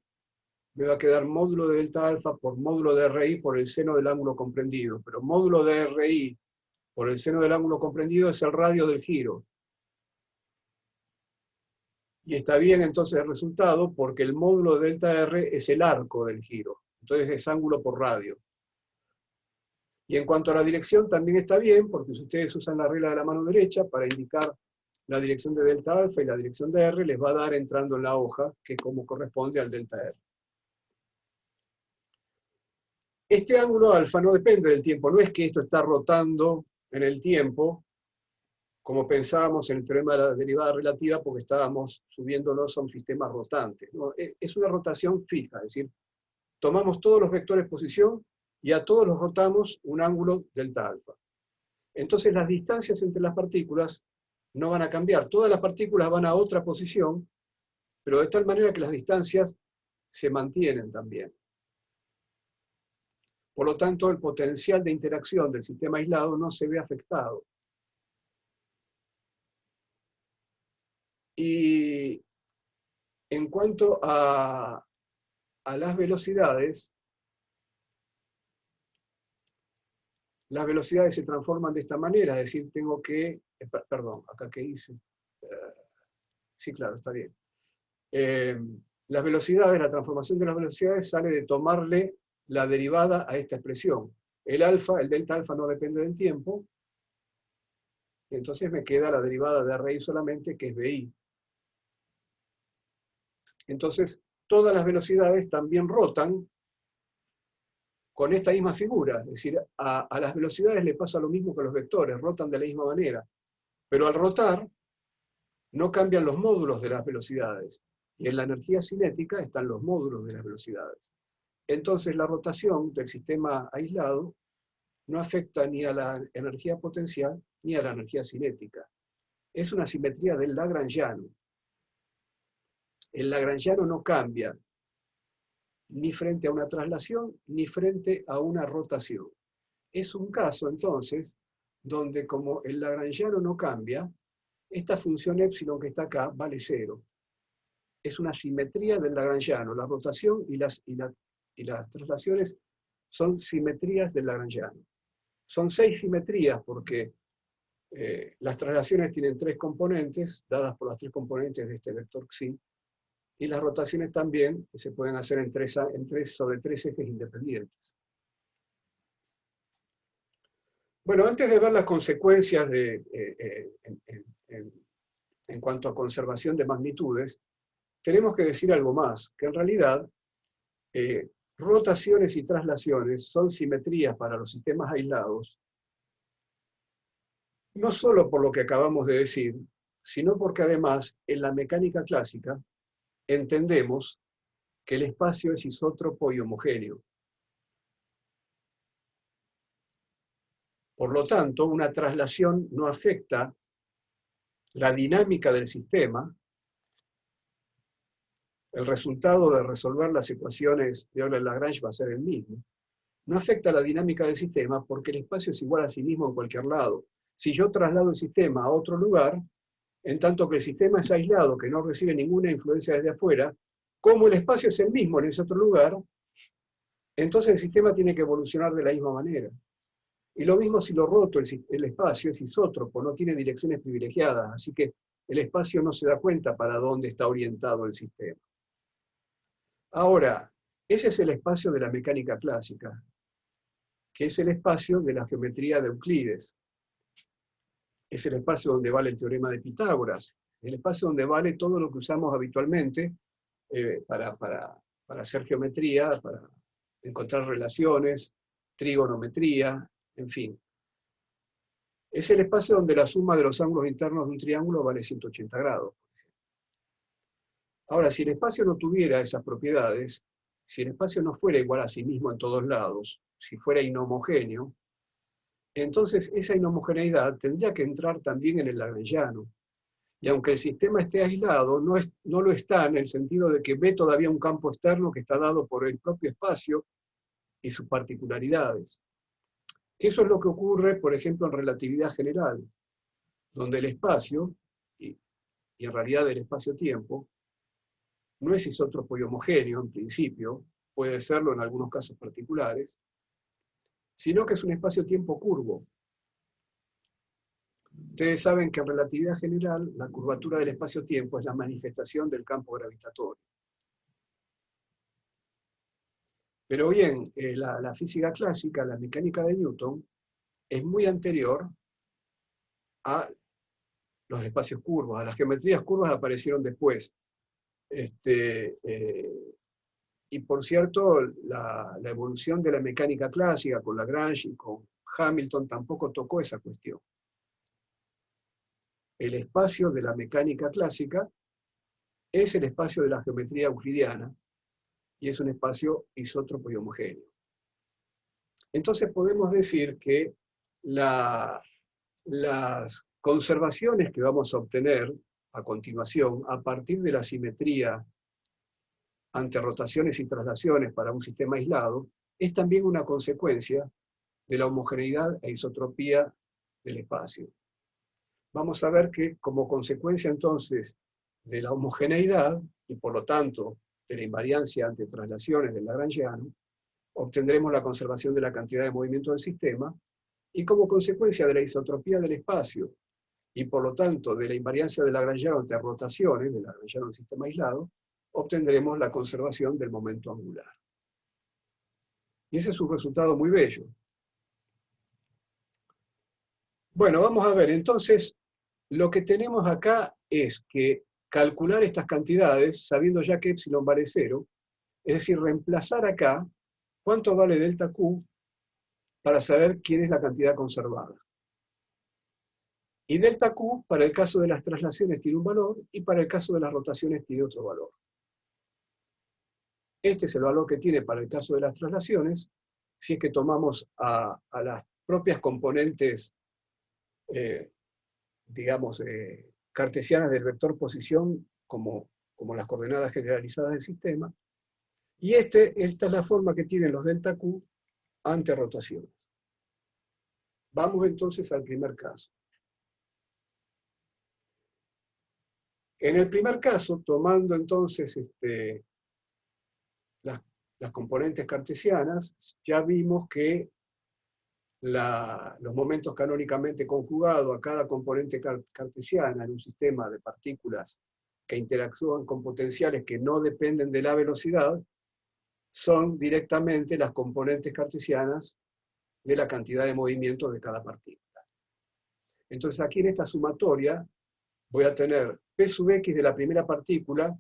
me va a quedar módulo de delta alfa por módulo de RI por el seno del ángulo comprendido. Pero módulo de RI por el seno del ángulo comprendido es el radio del giro. Y está bien entonces el resultado porque el módulo de delta R es el arco del giro. Entonces es ángulo por radio. Y en cuanto a la dirección también está bien, porque si ustedes usan la regla de la mano derecha para indicar la dirección de delta alfa y la dirección de R, les va a dar entrando en la hoja, que es como corresponde al delta R. Este ángulo alfa no depende del tiempo, no es que esto está rotando en el tiempo, como pensábamos en el teorema de la derivada relativa, porque estábamos subiéndonos a un sistema rotante. No, es una rotación fija, es decir, tomamos todos los vectores posición y a todos los rotamos un ángulo delta alfa. Entonces las distancias entre las partículas no van a cambiar. Todas las partículas van a otra posición, pero de tal manera que las distancias se mantienen también. Por lo tanto, el potencial de interacción del sistema aislado no se ve afectado. Y en cuanto a las velocidades se transforman de esta manera, es decir, tengo que, perdón, acá qué hice. Sí, claro, está bien. Las velocidades, la transformación de las velocidades sale de tomarle la derivada a esta expresión. El alfa, el delta alfa no depende del tiempo, entonces me queda la derivada de RI solamente, que es BI. Entonces, todas las velocidades también rotan con esta misma figura, es decir, a las velocidades le pasa lo mismo que a los vectores, rotan de la misma manera, pero al rotar no cambian los módulos de las velocidades, y en la energía cinética están los módulos de las velocidades. Entonces la rotación del sistema aislado no afecta ni a la energía potencial ni a la energía cinética. Es una simetría del lagrangiano. El lagrangiano no cambia ni frente a una traslación ni frente a una rotación. Es un caso, entonces, donde como el lagrangiano no cambia, esta función épsilon que está acá vale 0. Es una simetría del lagrangiano. La rotación y las traslaciones son simetrías del lagrangiano. Son 6 simetrías porque las traslaciones tienen 3 componentes, dadas por las 3 componentes de este vector Xi, y las rotaciones también se pueden hacer sobre 3 ejes independientes. Bueno, antes de ver las consecuencias en cuanto a conservación de magnitudes, tenemos que decir algo más, que en realidad rotaciones y traslaciones son simetrías para los sistemas aislados, no solo por lo que acabamos de decir, sino porque además en la mecánica clásica entendemos que el espacio es isótropo y homogéneo. Por lo tanto, una traslación no afecta la dinámica del sistema. El resultado de resolver las ecuaciones de Euler-Lagrange va a ser el mismo. No afecta la dinámica del sistema porque el espacio es igual a sí mismo en cualquier lado. Si yo traslado el sistema a otro lugar, en tanto que el sistema es aislado, que no recibe ninguna influencia desde afuera, como el espacio es el mismo en ese otro lugar, entonces el sistema tiene que evolucionar de la misma manera. Y lo mismo si lo roto, el espacio es isótropo, no tiene direcciones privilegiadas, así que el espacio no se da cuenta para dónde está orientado el sistema. Ahora, ese es el espacio de la mecánica clásica, que es el espacio de la geometría de Euclides. Es el espacio donde vale el teorema de Pitágoras, el espacio donde vale todo lo que usamos habitualmente para hacer geometría, para encontrar relaciones, trigonometría, en fin. Es el espacio donde la suma de los ángulos internos de un triángulo vale 180 grados. Ahora, si el espacio no tuviera esas propiedades, si el espacio no fuera igual a sí mismo en todos lados, si fuera inhomogéneo, entonces esa inhomogeneidad tendría que entrar también en el lagrangiano. Y aunque el sistema esté aislado, no lo está en el sentido de que ve todavía un campo externo que está dado por el propio espacio y sus particularidades. Que eso es lo que ocurre, por ejemplo, en relatividad general, donde el espacio, y en realidad el espacio-tiempo, no es isótropo y homogéneo en principio, puede serlo en algunos casos particulares, sino que es un espacio-tiempo curvo. Ustedes saben que en relatividad general, la curvatura del espacio-tiempo es la manifestación del campo gravitatorio. Pero bien, la física clásica, la mecánica de Newton, es muy anterior a los espacios curvos. A las geometrías curvas aparecieron después. Y por cierto, la evolución de la mecánica clásica con Lagrange y con Hamilton tampoco tocó esa cuestión. El espacio de la mecánica clásica es el espacio de la geometría euclidiana y es un espacio isótropo y homogéneo. Entonces podemos decir que las conservaciones que vamos a obtener a continuación, a partir de la simetría ante rotaciones y traslaciones para un sistema aislado, es también una consecuencia de la homogeneidad e isotropía del espacio. Vamos a ver que como consecuencia entonces de la homogeneidad, y por lo tanto de la invariancia ante traslaciones del lagrangiano, obtendremos la conservación de la cantidad de movimiento del sistema, y como consecuencia de la isotropía del espacio, y por lo tanto de la invariancia del lagrangiano ante rotaciones, del lagrangiano del sistema aislado, obtendremos la conservación del momento angular. Y ese es un resultado muy bello. Bueno, vamos a ver, entonces, lo que tenemos acá es que calcular estas cantidades, sabiendo ya que epsilon vale 0, es decir, reemplazar acá cuánto vale delta Q para saber quién es la cantidad conservada. Y delta Q, para el caso de las traslaciones, tiene un valor, y para el caso de las rotaciones tiene otro valor. Este es el valor que tiene para el caso de las traslaciones, si es que tomamos a las propias componentes, digamos, cartesianas del vector posición como las coordenadas generalizadas del sistema, y esta es la forma que tienen los delta Q ante rotaciones. Vamos entonces al primer caso. En el primer caso, tomando entonces las componentes cartesianas, ya vimos que los momentos canónicamente conjugados a cada componente cartesiana en un sistema de partículas que interactúan con potenciales que no dependen de la velocidad, son directamente las componentes cartesianas de la cantidad de movimientos de cada partícula. Entonces aquí en esta sumatoria voy a tener P sub X de la primera partícula,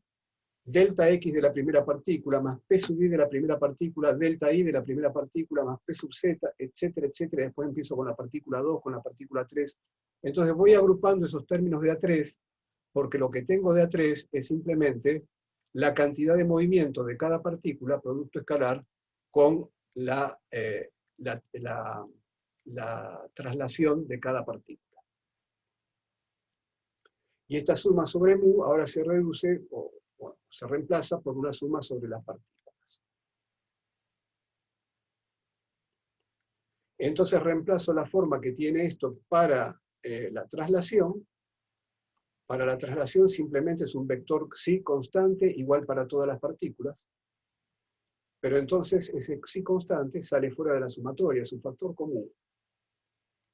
delta X de la primera partícula, más P sub Y de la primera partícula, delta Y de la primera partícula, más P sub Z, etcétera, etcétera. Después empiezo con la partícula 2, con la partícula 3. Entonces voy agrupando esos términos de A3, porque lo que tengo de A3 es simplemente la cantidad de movimiento de cada partícula, producto escalar, con la traslación de cada partícula. Y esta suma sobre mu ahora se reduce, bueno, se reemplaza por una suma sobre las partículas. Entonces reemplazo la forma que tiene esto para la traslación. Para la traslación simplemente es un vector psi constante igual para todas las partículas. Pero entonces ese psi constante sale fuera de la sumatoria, es un factor común.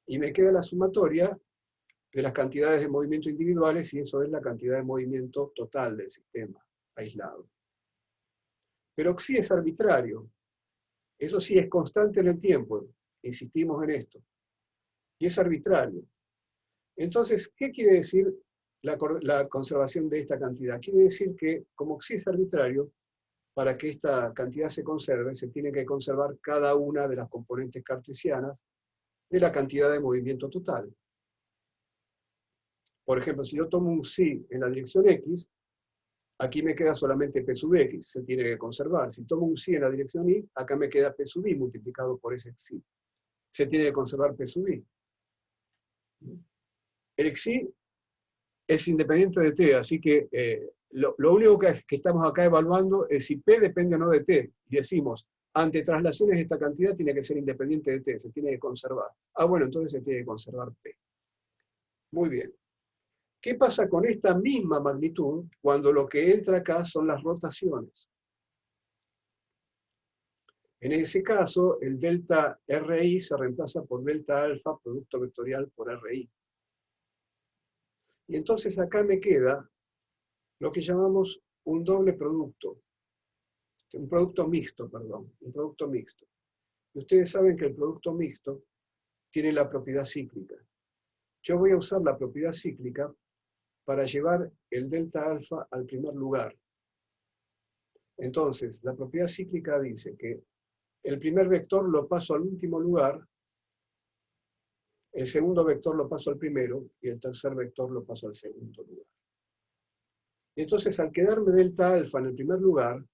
Y me queda la sumatoria de las cantidades de movimiento individuales, y eso es la cantidad de movimiento total del sistema aislado. Pero psi es arbitrario. Eso sí es constante en el tiempo, insistimos en esto. Y es arbitrario. Entonces, ¿qué quiere decir la conservación de esta cantidad? Quiere decir que, como psi es arbitrario, para que esta cantidad se conserve, se tiene que conservar cada una de las componentes cartesianas de la cantidad de movimiento total. Por ejemplo, si yo tomo un psi en la dirección X, aquí me queda solamente P sub X, se tiene que conservar. Si tomo un psi en la dirección Y, acá me queda P sub Y multiplicado por ese psi. Se tiene que conservar P sub Y. El psi es independiente de T, así que lo único que estamos acá evaluando es si P depende o no de T. Y decimos, ante traslaciones esta cantidad tiene que ser independiente de T, se tiene que conservar. Bueno, entonces se tiene que conservar P. Muy bien. ¿Qué pasa con esta misma magnitud cuando lo que entra acá son las rotaciones? En ese caso, el delta RI se reemplaza por delta alfa, producto vectorial por RI. Y entonces acá me queda lo que llamamos un doble producto, un producto mixto, perdón, un producto mixto. Y ustedes saben que el producto mixto tiene la propiedad cíclica. Yo voy a usar la propiedad cíclica para llevar el delta alfa al primer lugar. Entonces, la propiedad cíclica dice que el primer vector lo paso al último lugar, el segundo vector lo paso al primero y el tercer vector lo paso al segundo lugar. Y entonces, al quedarme delta alfa en el primer lugar,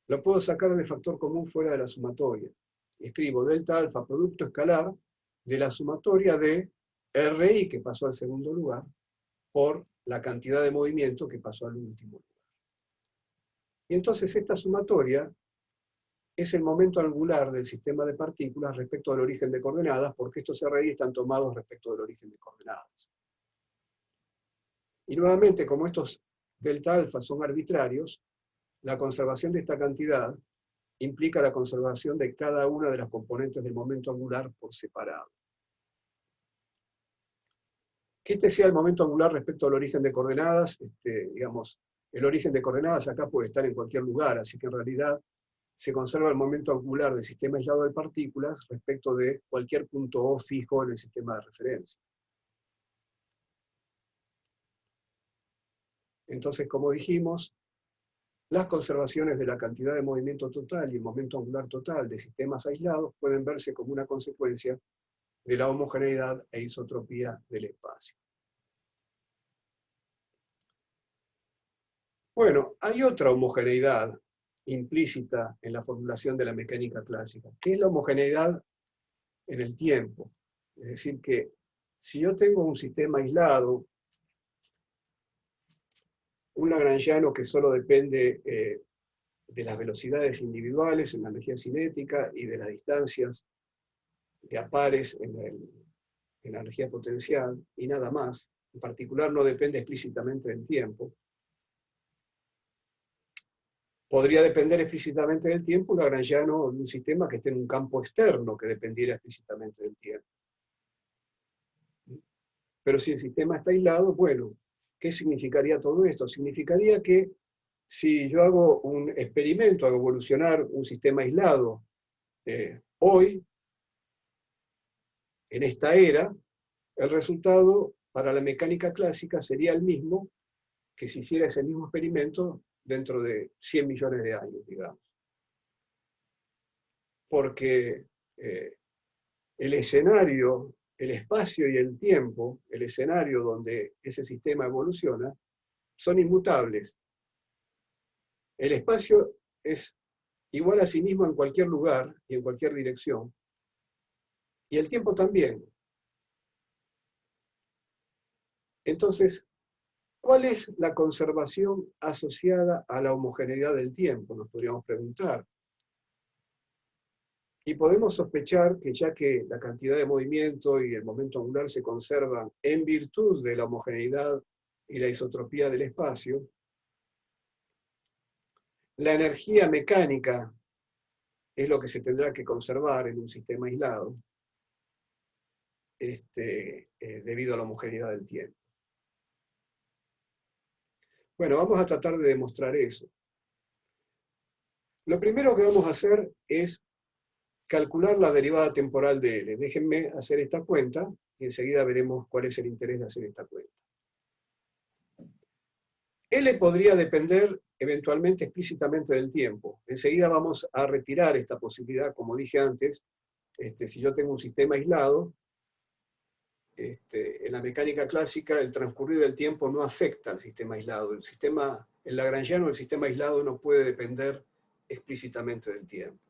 lo puedo sacar de factor común fuera de la sumatoria. Escribo delta alfa producto escalar de la sumatoria de RI, que pasó al segundo lugar, por la cantidad de movimiento que pasó al último lugar. Y entonces esta sumatoria es el momento angular del sistema de partículas respecto al origen de coordenadas, porque estos RI están tomados respecto del origen de coordenadas. Y nuevamente, como estos delta alfa son arbitrarios, la conservación de esta cantidad implica la conservación de cada una de las componentes del momento angular por separado. Que este sea el momento angular respecto al origen de coordenadas, digamos, el origen de coordenadas acá puede estar en cualquier lugar, así que en realidad se conserva el momento angular del sistema aislado de partículas respecto de cualquier punto O fijo en el sistema de referencia. Entonces, como dijimos, las conservaciones de la cantidad de movimiento total y el momento angular total de sistemas aislados pueden verse como una consecuencia de la homogeneidad e isotropía del espacio. Bueno, hay otra homogeneidad implícita en la formulación de la mecánica clásica, que es la homogeneidad en el tiempo. Es decir, que si yo tengo un sistema aislado, un lagrangiano que solo depende de las velocidades individuales en la energía cinética y de las distancias de a pares en la energía potencial, y nada más, en particular no depende explícitamente del tiempo, podría depender explícitamente del tiempo un lagrangiano de un sistema que esté en un campo externo que dependiera explícitamente del tiempo. Pero si el sistema está aislado, bueno, ¿qué significaría todo esto? Significaría que si yo hago un experimento, hago evolucionar un sistema aislado hoy, en esta era, el resultado para la mecánica clásica sería el mismo que si hiciera ese mismo experimento dentro de 100 millones de años, digamos. Porque el escenario, el espacio y el tiempo, el escenario donde ese sistema evoluciona, son inmutables. El espacio es igual a sí mismo en cualquier lugar y en cualquier dirección, y el tiempo también. Entonces, ¿cuál es la conservación asociada a la homogeneidad del tiempo? Nos podríamos preguntar. Y podemos sospechar que ya que la cantidad de movimiento y el momento angular se conservan en virtud de la homogeneidad y la isotropía del espacio, la energía mecánica es lo que se tendrá que conservar en un sistema aislado, debido a la homogeneidad del tiempo. Bueno, vamos a tratar de demostrar eso. Lo primero que vamos a hacer es calcular la derivada temporal de L. Déjenme hacer esta cuenta y enseguida veremos cuál es el interés de hacer esta cuenta. L podría depender eventualmente explícitamente del tiempo. Enseguida vamos a retirar esta posibilidad, como dije antes, si yo tengo un sistema aislado, en la mecánica clásica el transcurrir del tiempo no afecta al sistema aislado. El lagrangiano del sistema aislado no puede depender explícitamente del tiempo.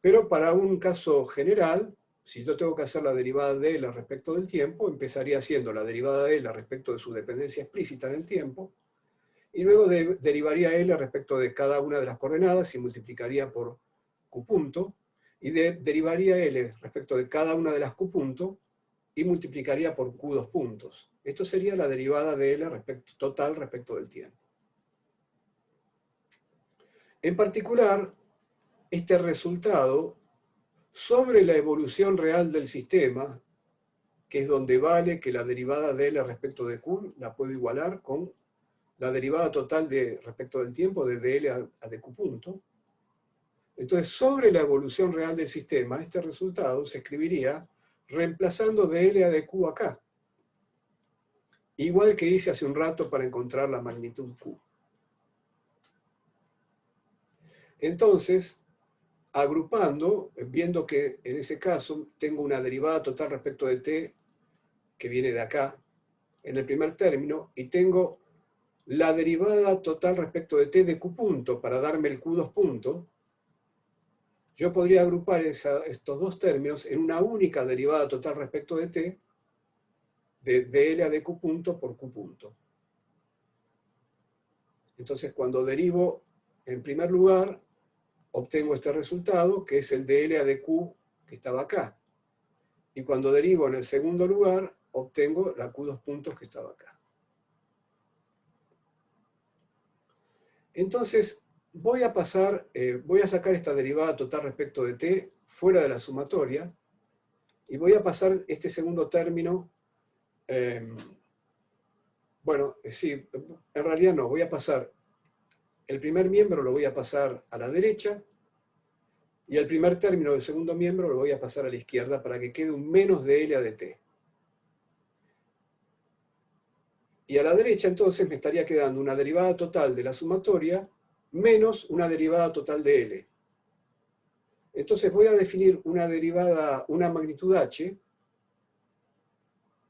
Pero para un caso general, si yo tengo que hacer la derivada de L respecto del tiempo, empezaría haciendo la derivada de L respecto de su dependencia explícita en el tiempo, y luego derivaría L respecto de cada una de las coordenadas y multiplicaría por Q punto, y derivaría L respecto de cada una de las Q punto y multiplicaría por Q dos puntos. Esto sería la derivada de L total respecto del tiempo. En particular, este resultado sobre la evolución real del sistema, que es donde vale que la derivada de L respecto de Q la puedo igualar con la derivada total respecto del tiempo de dl a dq punto. Entonces, sobre la evolución real del sistema, este resultado se escribiría reemplazando dl a dq acá, igual que hice hace un rato para encontrar la magnitud Q. Entonces, agrupando, viendo que en ese caso tengo una derivada total respecto de t que viene de acá, en el primer término, y tengo la derivada total respecto de t de q punto para darme el q2 punto, yo podría agrupar estos dos términos en una única derivada total respecto de t de dl a dq punto por q punto. Entonces, cuando derivo en primer lugar, obtengo este resultado, que es el dl a dq que estaba acá. Y cuando derivo en el segundo lugar, obtengo la q2 puntos que estaba acá. Entonces, voy a sacar esta derivada total respecto de t fuera de la sumatoria, y voy a pasar este segundo término, bueno, sí, en realidad no, voy a pasar, el primer miembro lo voy a pasar a la derecha, y el primer término del segundo miembro lo voy a pasar a la izquierda para que quede un menos de L a de t. Y a la derecha entonces me estaría quedando una derivada total de la sumatoria menos una derivada total de L. Entonces voy a definir una derivada, una magnitud h,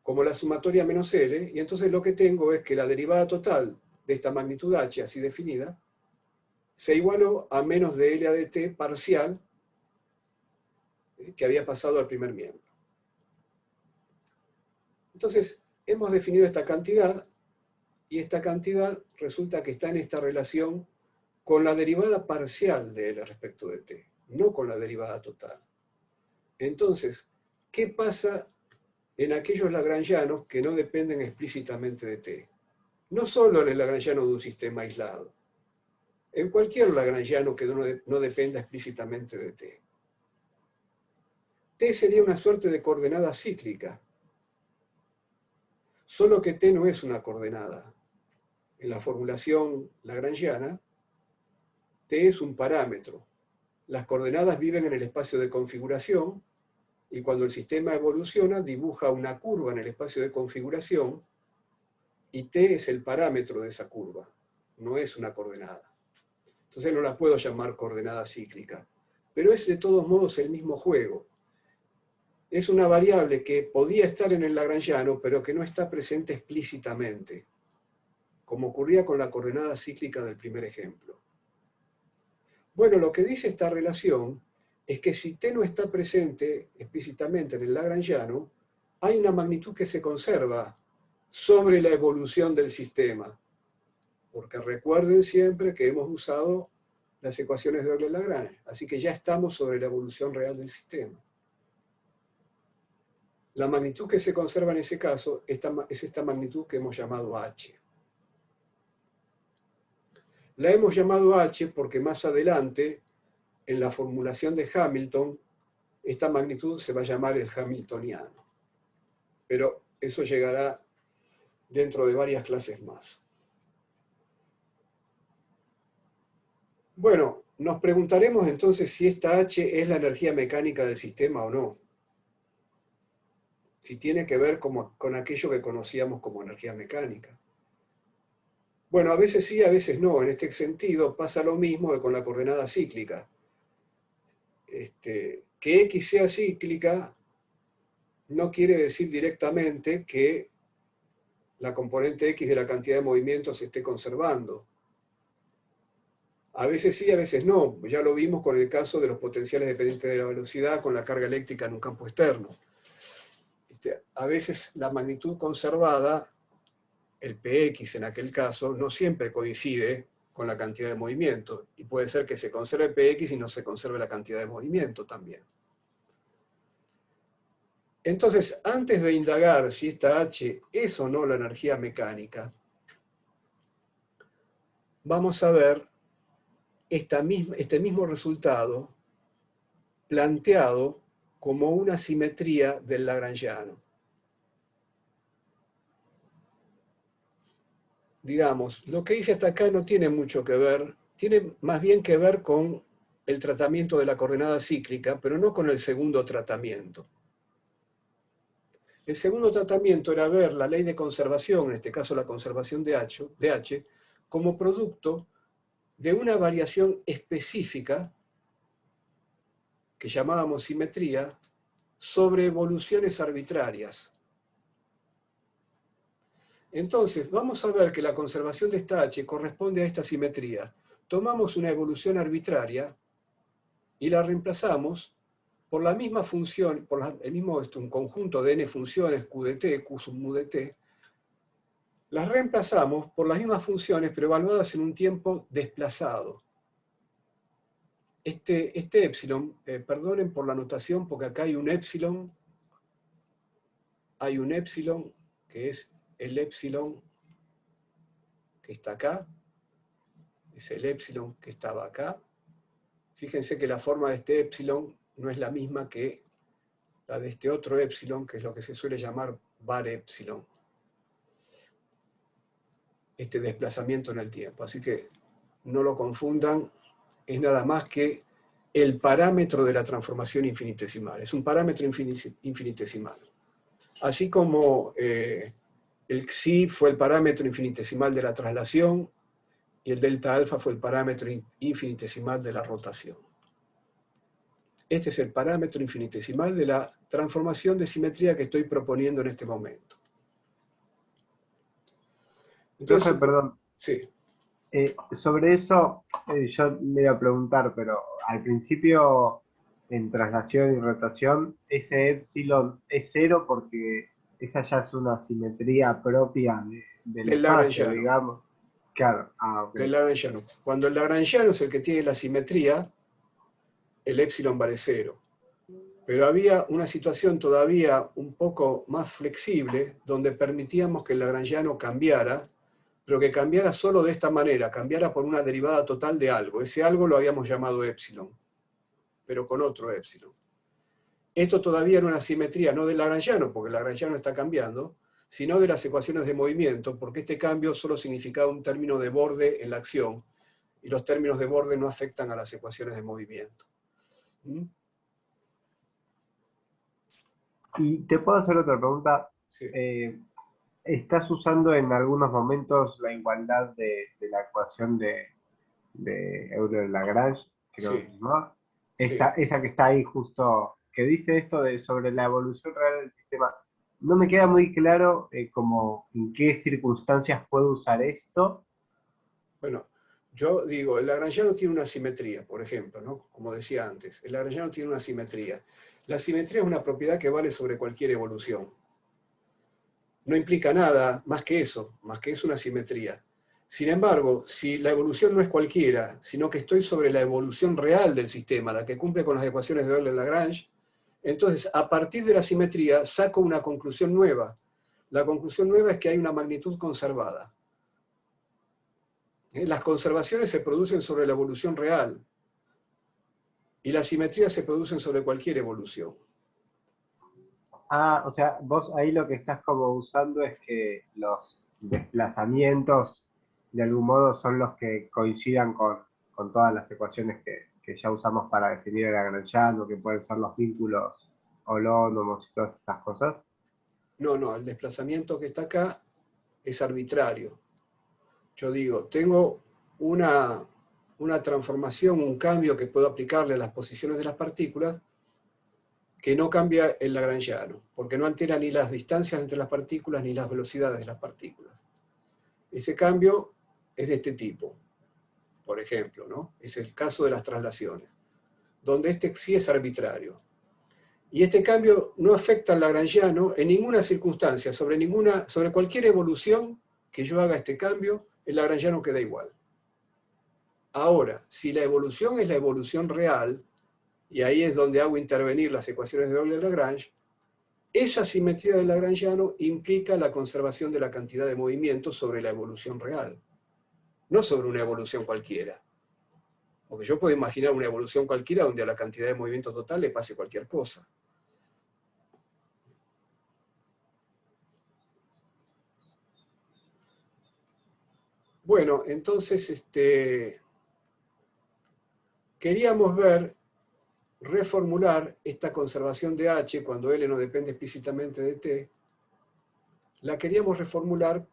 como la sumatoria menos L, y entonces lo que tengo es que la derivada total de esta magnitud h, así definida, se igualó a menos de L a de t parcial que había pasado al primer miembro. Entonces, hemos definido esta cantidad, y esta cantidad resulta que está en esta relación con la derivada parcial de L respecto de t, no con la derivada total. Entonces, ¿qué pasa en aquellos lagrangianos que no dependen explícitamente de t? No solo en el lagrangiano de un sistema aislado, en cualquier lagrangiano que no dependa explícitamente de t. T sería una suerte de coordenada cíclica, solo que t no es una coordenada. En la formulación lagrangiana, t es un parámetro. Las coordenadas viven en el espacio de configuración, y cuando el sistema evoluciona, dibuja una curva en el espacio de configuración, y t es el parámetro de esa curva, no es una coordenada. Entonces no la puedo llamar coordenada cíclica, pero es de todos modos el mismo juego. Es una variable que podía estar en el lagrangiano, pero que no está presente explícitamente, como ocurría con la coordenada cíclica del primer ejemplo. Bueno, lo que dice esta relación es que si t no está presente explícitamente en el lagrangiano, hay una magnitud que se conserva sobre la evolución del sistema. Porque recuerden siempre que hemos usado las ecuaciones de Euler-Lagrange, así que ya estamos sobre la evolución real del sistema. La magnitud que se conserva en ese caso es esta magnitud que hemos llamado h. La hemos llamado h porque más adelante, en la formulación de Hamilton, esta magnitud se va a llamar el hamiltoniano. Pero eso llegará dentro de varias clases más. Bueno, nos preguntaremos entonces si esta h es la energía mecánica del sistema o no. Si tiene que ver con aquello que conocíamos como energía mecánica. Bueno, a veces sí, a veces no. En este sentido pasa lo mismo que con la coordenada cíclica. Que X sea cíclica no quiere decir directamente que la componente X de la cantidad de movimientos se esté conservando. A veces sí, a veces no. Ya lo vimos con el caso de los potenciales dependientes de la velocidad con la carga eléctrica en un campo externo. A veces la magnitud conservada, el Px en aquel caso, no siempre coincide con la cantidad de movimiento. Y puede ser que se conserve Px y no se conserve la cantidad de movimiento también. Entonces, antes de indagar si esta H es o no la energía mecánica, vamos a ver este mismo resultado planteado como una simetría del lagrangiano. digamos, lo que hice hasta acá no tiene mucho que ver, tiene más bien que ver con el tratamiento de la coordenada cíclica, pero no con el segundo tratamiento. El segundo tratamiento era ver la ley de conservación, en este caso la conservación de H, como producto de una variación específica que llamábamos simetría sobre evoluciones arbitrarias. Entonces, vamos a ver que la conservación de esta H corresponde a esta simetría. Tomamos una evolución arbitraria y la reemplazamos por la misma función, por el mismo un conjunto de n funciones q de t, q sub mu de t, las reemplazamos por las mismas funciones, pero evaluadas en un tiempo desplazado. Este épsilon, perdonen por la notación, porque acá hay un épsilon que es el épsilon que está acá, es el épsilon que estaba acá. Fíjense que la forma de este épsilon no es la misma que la de este otro épsilon, que es lo que se suele llamar var épsilon. Este desplazamiento en el tiempo. Así que no lo confundan, es nada más que el parámetro de la transformación infinitesimal. Es un parámetro infinitesimal. Así como el xi fue el parámetro infinitesimal de la traslación y el delta alfa fue el parámetro infinitesimal de la rotación. Este es el parámetro infinitesimal de la transformación de simetría que estoy proponiendo en este momento. Entonces, Profe, perdón. sí. Sobre eso yo me iba a preguntar, pero al principio en traslación y rotación, ese épsilon es cero porque esa ya es una simetría propia del Del espacio, lagrangiano. digamos. Claro, ok. Del lagrangiano. Cuando el lagrangiano es el que tiene la simetría, el épsilon vale cero. Pero había una situación todavía un poco más flexible, donde permitíamos que el lagrangiano cambiara, pero que cambiara solo de esta manera, cambiara por una derivada total de algo. Ese algo lo habíamos llamado épsilon, pero con otro épsilon. Esto todavía era una simetría, no del lagrangiano, porque el lagrangiano está cambiando, sino de las ecuaciones de movimiento, porque este cambio solo significaba un término de borde en la acción, y los términos de borde no afectan a las ecuaciones de movimiento. ¿Mm? Y te puedo hacer otra pregunta. Sí, ¿Estás usando en algunos momentos la igualdad de la ecuación de Euler-Lagrange, creo sí, que se llama? sí. Esa que está ahí justo, que dice esto sobre la evolución real del sistema. No me queda muy claro como en qué circunstancias puedo usar esto. Bueno, yo digo, el lagrangiano tiene una simetría, por ejemplo, ¿no? Como decía antes, el lagrangiano tiene una simetría. La simetría es una propiedad que vale sobre cualquier evolución. No implica nada más que eso, más que es una simetría. Sin embargo, si la evolución no es cualquiera, sino que estoy sobre la evolución real del sistema, la que cumple con las ecuaciones de Euler-Lagrange, entonces a partir de la simetría saco una conclusión nueva. La conclusión nueva es que hay una magnitud conservada. Las conservaciones se producen sobre la evolución real y las simetrías se producen sobre cualquier evolución. Ah, o sea, vos ahí lo que estás como usando es que los desplazamientos de algún modo son los que coincidan con todas las ecuaciones que ya usamos para definir el lagrangiano, que pueden ser los vínculos holónomos y todas esas cosas. No, no, el desplazamiento que está acá es arbitrario. Yo digo, tengo una transformación, un cambio que puedo aplicarle a las posiciones de las partículas que no cambia el lagrangiano, porque no altera ni las distancias entre las partículas ni las velocidades de las partículas. Ese cambio es de este tipo, por ejemplo, ¿no? Es el caso de las traslaciones, donde este sí es arbitrario. Y este cambio no afecta al lagrangiano en ninguna circunstancia, sobre cualquier evolución que yo haga este cambio, el lagrangiano queda igual. Ahora, si la evolución es la evolución real, y ahí es donde hago intervenir las ecuaciones de Euler-Lagrange, esa simetría del lagrangiano implica la conservación de la cantidad de movimiento sobre la evolución real, no sobre una evolución cualquiera. Porque yo puedo imaginar una evolución cualquiera donde a la cantidad de movimiento total le pase cualquier cosa. Bueno, entonces queríamos reformular esta conservación de H cuando L no depende explícitamente de T, la queríamos reformular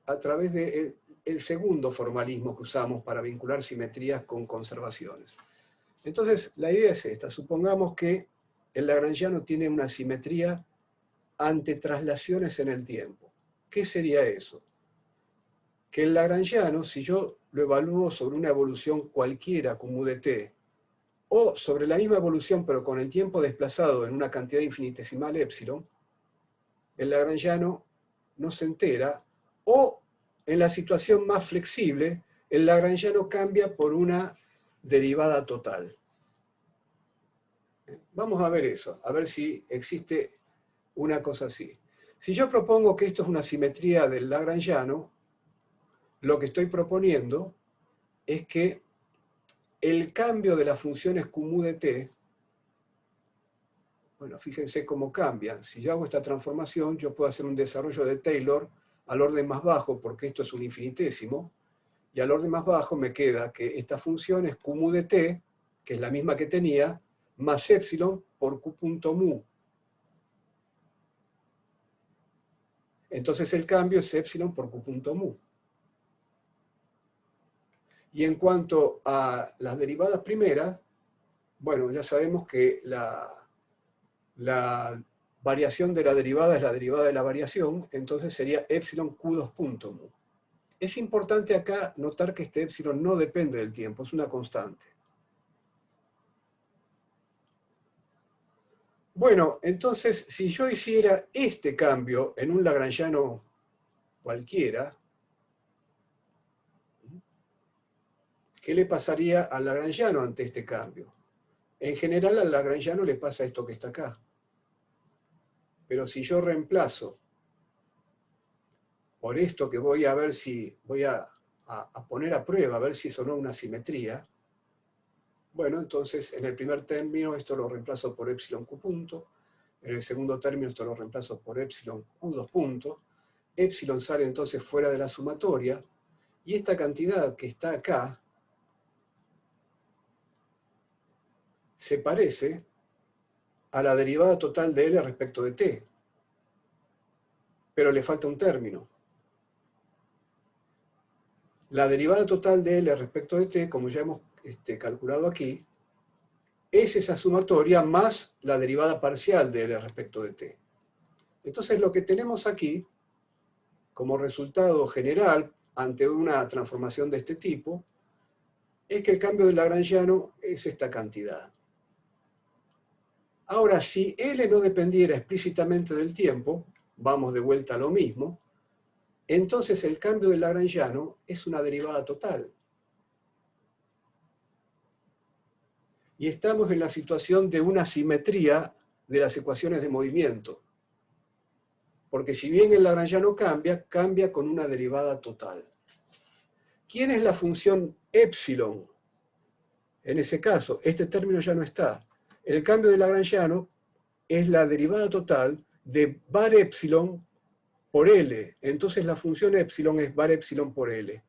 a través del segundo formalismo que usamos para vincular simetrías con conservaciones. Entonces, la idea es esta. Supongamos que el lagrangiano tiene una simetría ante traslaciones en el tiempo. ¿Qué sería eso? Que el lagrangiano, si yo lo evalúo sobre una evolución cualquiera como U de t, o sobre la misma evolución pero con el tiempo desplazado en una cantidad infinitesimal epsilon, el lagrangiano no se entera, o en la situación más flexible, el lagrangiano cambia por una derivada total. Vamos a ver eso, a ver si existe una cosa así. Si yo propongo que esto es una simetría del lagrangiano, lo que estoy proponiendo es que el cambio de las funciones Qmu de t, bueno, fíjense cómo cambian. Si yo hago esta transformación, yo puedo hacer un desarrollo de Taylor al orden más bajo, porque esto es un infinitésimo, y al orden más bajo me queda que esta función es Qmu de t, que es la misma que tenía, más epsilon por Q punto mu. Entonces el cambio es epsilon por Q punto mu. Y en cuanto a las derivadas primeras, bueno, ya sabemos que la variación de la derivada es la derivada de la variación, entonces sería epsilon Q2 punto mu. Es importante acá notar que este epsilon no depende del tiempo, es una constante. Bueno, entonces, si yo hiciera este cambio en un lagrangiano cualquiera, ¿qué le pasaría al lagrangiano ante este cambio? En general, al lagrangiano le pasa esto que está acá. Pero si yo reemplazo por esto que voy a ver si, voy a poner a prueba, a ver si es o no una simetría, bueno, entonces en el primer término esto lo reemplazo por epsilon q punto, en el segundo término esto lo reemplazo por epsilon q2 punto, epsilon sale entonces fuera de la sumatoria, y esta cantidad que está acá se parece a la derivada total de L respecto de t, pero le falta un término. La derivada total de L respecto de t, como ya hemos calculado aquí, es esa sumatoria más la derivada parcial de L respecto de t. Entonces lo que tenemos aquí, como resultado general ante una transformación de este tipo, es que el cambio del lagrangiano es esta cantidad. Ahora, si L no dependiera explícitamente del tiempo, vamos de vuelta a lo mismo, entonces el cambio del lagrangiano es una derivada total. Y estamos en la situación de una simetría de las ecuaciones de movimiento. Porque si bien el lagrangiano cambia, cambia con una derivada total. ¿Quién es la función epsilon? En ese caso, este término ya no está. El cambio del lagrangiano es la derivada total de var epsilon por L. Entonces la función epsilon es var epsilon por L.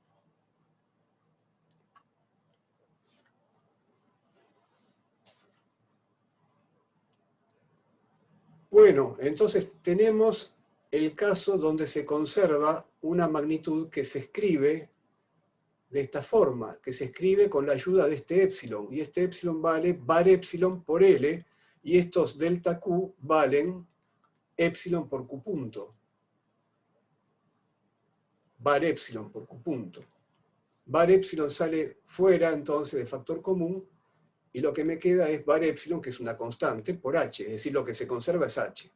Bueno, entonces tenemos el caso donde se conserva una magnitud que se escribe de esta forma, que se escribe con la ayuda de este epsilon, y este epsilon vale var epsilon por L, y estos delta Q valen epsilon por Q punto. Var epsilon por Q punto. Var epsilon sale fuera entonces de factor común, y lo que me queda es var epsilon, que es una constante, por H, es decir, lo que se conserva es H.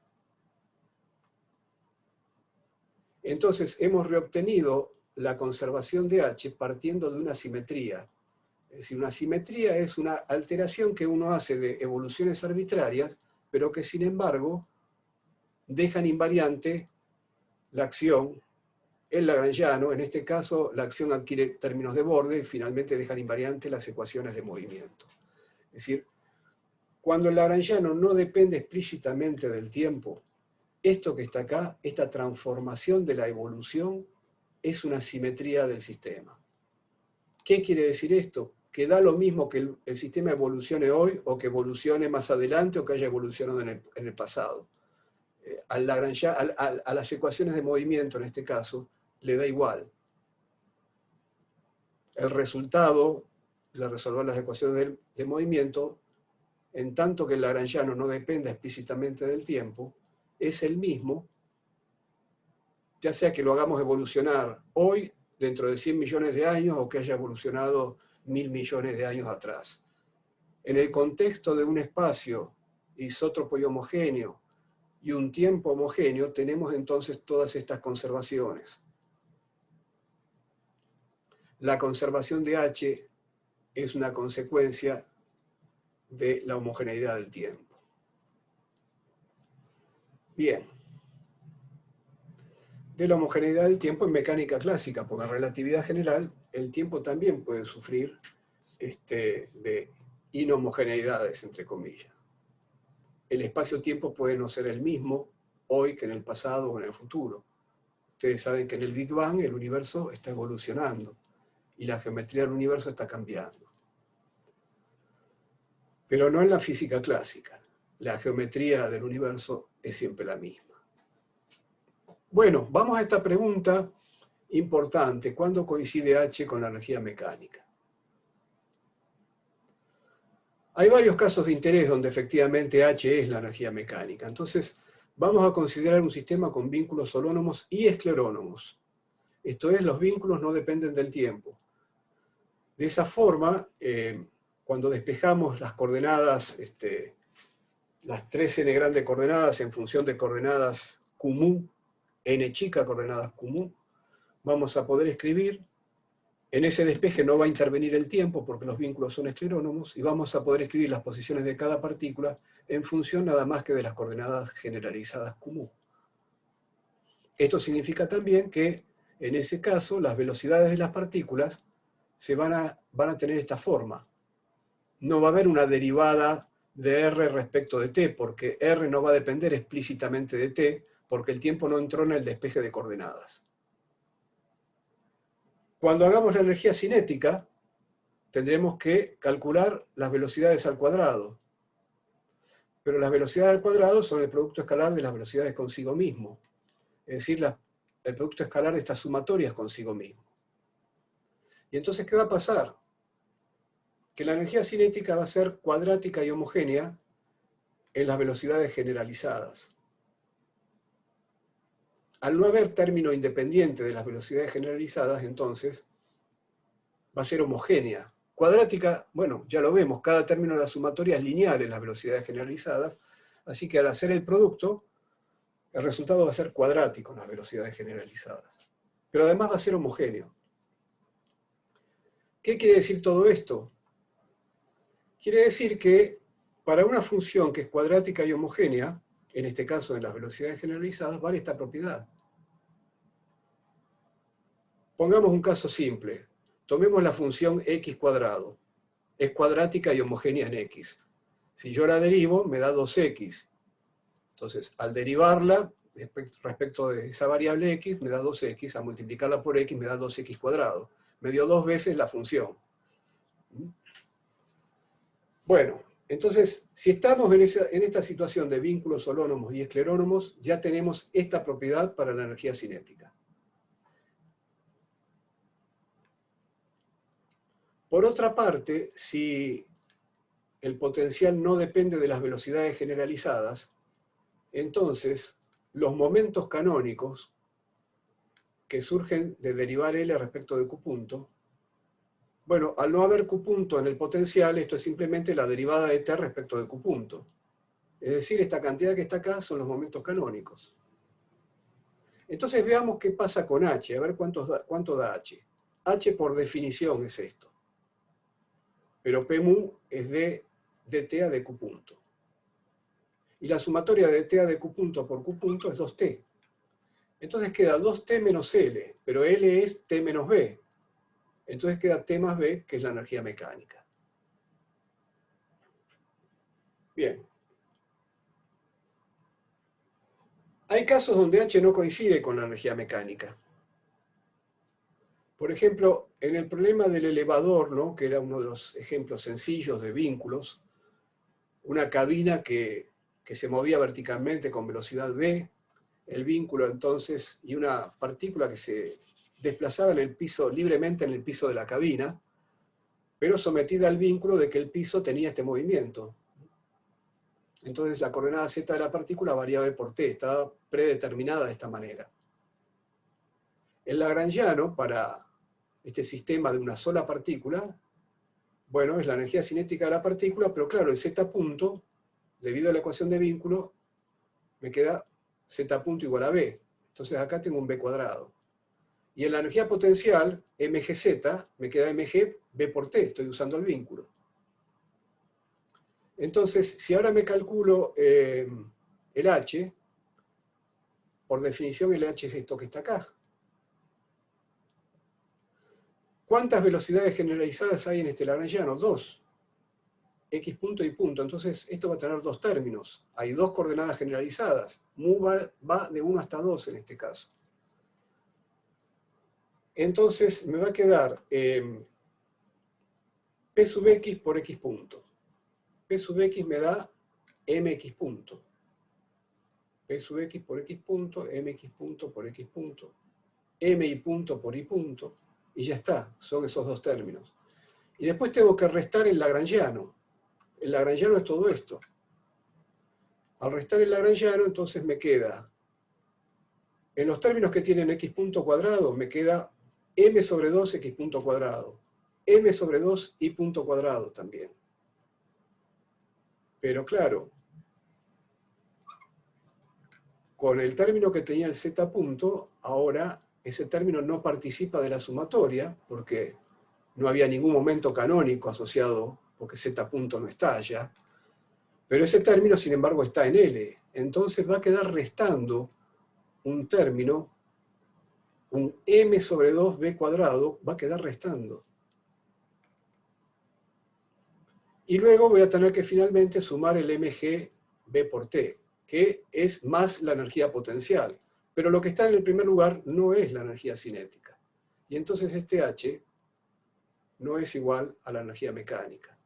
Entonces hemos reobtenido la conservación de H partiendo de una simetría. Es decir, una simetría es una alteración que uno hace de evoluciones arbitrarias, pero que sin embargo dejan invariante la acción, el lagrangiano, en este caso la acción adquiere términos de borde y finalmente dejan invariante las ecuaciones de movimiento. Es decir, cuando el lagrangiano no depende explícitamente del tiempo, esto que está acá, esta transformación de la evolución, es una simetría del sistema. ¿Qué quiere decir esto? Que da lo mismo que el sistema evolucione hoy o que evolucione más adelante o que haya evolucionado en el pasado. A las ecuaciones de movimiento, en este caso, le da igual. El resultado de resolver las ecuaciones de movimiento, en tanto que el lagrangiano no dependa explícitamente del tiempo, es el mismo, ya sea que lo hagamos evolucionar hoy, dentro de 100 millones de años, o que haya evolucionado 1000 millones de años atrás. En el contexto de un espacio isótropo y homogéneo y un tiempo homogéneo, tenemos entonces todas estas conservaciones. La conservación de H es una consecuencia de la homogeneidad del tiempo. Bien. De la homogeneidad del tiempo en mecánica clásica, porque en relatividad general el tiempo también puede sufrir de inhomogeneidades, entre comillas. El espacio-tiempo puede no ser el mismo hoy que en el pasado o en el futuro. Ustedes saben que en el Big Bang el universo está evolucionando y la geometría del universo está cambiando. Pero no en la física clásica. La geometría del universo es siempre la misma. Bueno, vamos a esta pregunta importante. ¿Cuándo coincide H con la energía mecánica? Hay varios casos de interés donde efectivamente H es la energía mecánica. Entonces, vamos a considerar un sistema con vínculos holónomos y esclerónomos. Esto es, los vínculos no dependen del tiempo. De esa forma, cuando despejamos las coordenadas, las 3n grandes coordenadas en función de coordenadas QMU, n chica coordenadas QMU, vamos a poder escribir, en ese despeje no va a intervenir el tiempo porque los vínculos son esclerónomos, y vamos a poder escribir las posiciones de cada partícula en función nada más que de las coordenadas generalizadas QMU. Esto significa también que, en ese caso, las velocidades de las partículas van a tener esta forma. No va a haber una derivada de R respecto de T, porque R no va a depender explícitamente de T, porque el tiempo no entró en el despeje de coordenadas. Cuando hagamos la energía cinética, tendremos que calcular las velocidades al cuadrado. Pero las velocidades al cuadrado son el producto escalar de las velocidades consigo mismo. Es decir, el producto escalar de estas sumatorias consigo mismo. Y entonces, ¿qué va a pasar? Que la energía cinética va a ser cuadrática y homogénea en las velocidades generalizadas. Al no haber término independiente de las velocidades generalizadas, entonces, va a ser homogénea. Cuadrática, bueno, ya lo vemos, cada término de la sumatoria es lineal en las velocidades generalizadas, así que al hacer el producto, el resultado va a ser cuadrático en las velocidades generalizadas. Pero además va a ser homogéneo. ¿Qué quiere decir todo esto? Quiere decir que para una función que es cuadrática y homogénea, en este caso en las velocidades generalizadas, vale esta propiedad. Pongamos un caso simple. Tomemos la función x cuadrado. Es cuadrática y homogénea en x. Si yo la derivo, me da 2x. Entonces, al derivarla, respecto de esa variable x, me da 2x. Al multiplicarla por x, me da 2x cuadrado. Me dio 2 veces la función. Bueno, entonces, si estamos en esta situación de vínculos holónomos y esclerónomos, ya tenemos esta propiedad para la energía cinética. Por otra parte, si el potencial no depende de las velocidades generalizadas, entonces los momentos canónicos que surgen de derivar L respecto de Q punto, bueno, al no haber Q punto en el potencial, esto es simplemente la derivada de T respecto de Q punto. Es decir, esta cantidad que está acá son los momentos canónicos. Entonces veamos qué pasa con H, a ver cuánto da H. H por definición es esto. Pero P mu es de dt a de Q punto. Y la sumatoria de dt a de Q punto por Q punto es 2t. Entonces queda 2t menos L, pero L es t menos B. Entonces queda t más B, que es la energía mecánica. Bien. Hay casos donde H no coincide con la energía mecánica. Por ejemplo, en el problema del elevador, ¿no?, que era uno de los ejemplos sencillos de vínculos, una cabina que se movía verticalmente con velocidad v, el vínculo entonces, y una partícula que se desplazaba en el piso, libremente en el piso de la cabina, pero sometida al vínculo de que el piso tenía este movimiento. Entonces la coordenada z de la partícula variaba por t, estaba predeterminada de esta manera. El lagrangiano, para este sistema de una sola partícula, bueno, es la energía cinética de la partícula, pero claro, el z punto, debido a la ecuación de vínculo, me queda z punto igual a b. Entonces acá tengo un b cuadrado. Y en la energía potencial, mgz, me queda mg b por t, estoy usando el vínculo. Entonces, si ahora me calculo el h, por definición el h es esto que está acá. ¿Cuántas velocidades generalizadas hay en este lagrangiano? 2. X punto y punto. Entonces, esto va a tener dos términos. Hay dos coordenadas generalizadas. Mu va de 1 hasta 2 en este caso. Entonces, me va a quedar P sub X por X punto. P sub X me da MX punto. P sub X por X punto, MX punto por X punto, MI punto por I punto, y ya está, son esos dos términos. Y después tengo que restar el lagrangiano. El lagrangiano es todo esto. Al restar el lagrangiano, entonces me queda, en los términos que tienen X punto cuadrado, me queda M sobre 2 X punto cuadrado, M sobre 2 I punto cuadrado también. Pero claro, con el término que tenía el Z punto, ahora ese término no participa de la sumatoria, porque no había ningún momento canónico asociado, porque Z punto no está allá. Pero ese término, sin embargo, está en L. Entonces va a quedar restando un término, un M sobre 2B cuadrado, va a quedar restando. Y luego voy a tener que finalmente sumar el mg B por T, que es más la energía potencial. Pero lo que está en el primer lugar no es la energía cinética. Y entonces este H no es igual a la energía mecánica.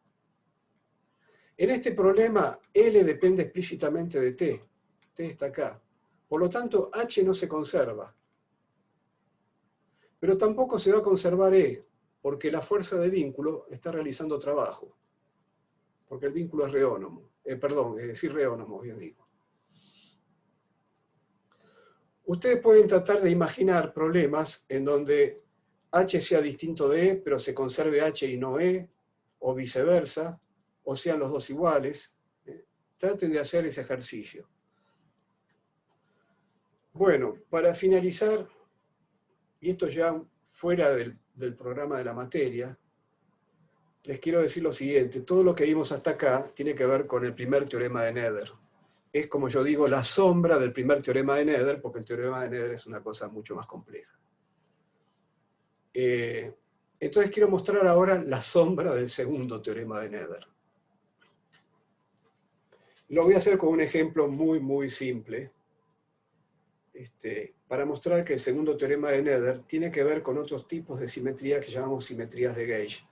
En este problema, L depende explícitamente de T. T está acá. Por lo tanto, H no se conserva. Pero tampoco se va a conservar E, porque la fuerza de vínculo está realizando trabajo. Porque el vínculo es reónomo. Sí, reónomo, bien digo. Ustedes pueden tratar de imaginar problemas en donde H sea distinto de E, pero se conserve H y no E, o viceversa, o sean los dos iguales. Traten de hacer ese ejercicio. Bueno, para finalizar, y esto ya fuera del programa de la materia, les quiero decir lo siguiente. Todo lo que vimos hasta acá tiene que ver con el primer teorema de Noether. Es, como yo digo, la sombra del primer teorema de Noether, porque el teorema de Noether es una cosa mucho más compleja. Entonces quiero mostrar ahora la sombra del segundo teorema de Noether. Lo voy a hacer con un ejemplo muy, muy simple, para mostrar que el segundo teorema de Noether tiene que ver con otros tipos de simetría que llamamos simetrías de gauge,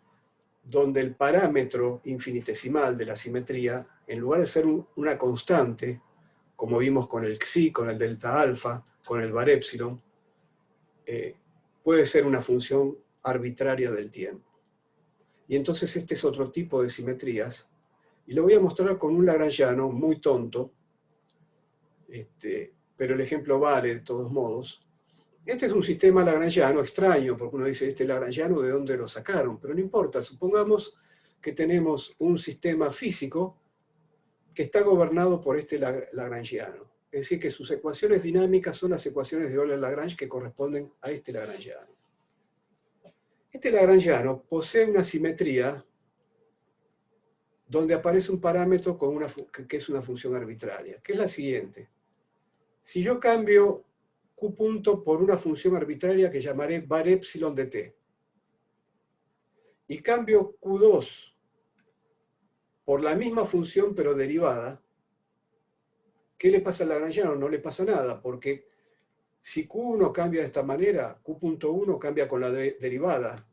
donde el parámetro infinitesimal de la simetría, en lugar de ser una constante, como vimos con el xi, con el delta alfa, con el var epsilon, puede ser una función arbitraria del tiempo. Y entonces este es otro tipo de simetrías, y lo voy a mostrar con un lagrangiano muy tonto, pero el ejemplo vale de todos modos. Este es un sistema lagrangiano extraño, porque uno dice, este lagrangiano, ¿de dónde lo sacaron? Pero no importa, supongamos que tenemos un sistema físico que está gobernado por este lagrangiano. Es decir, que sus ecuaciones dinámicas son las ecuaciones de Euler-Lagrange que corresponden a este lagrangiano. Este lagrangiano posee una simetría donde aparece un parámetro con que es una función arbitraria, que es la siguiente. Si yo cambio Q punto por una función arbitraria que llamaré var epsilon de t, y cambio Q2 por la misma función pero derivada, ¿qué le pasa al lagrangiano? No le pasa nada, porque Si Q1 cambia de esta manera, Q.1 cambia con la derivada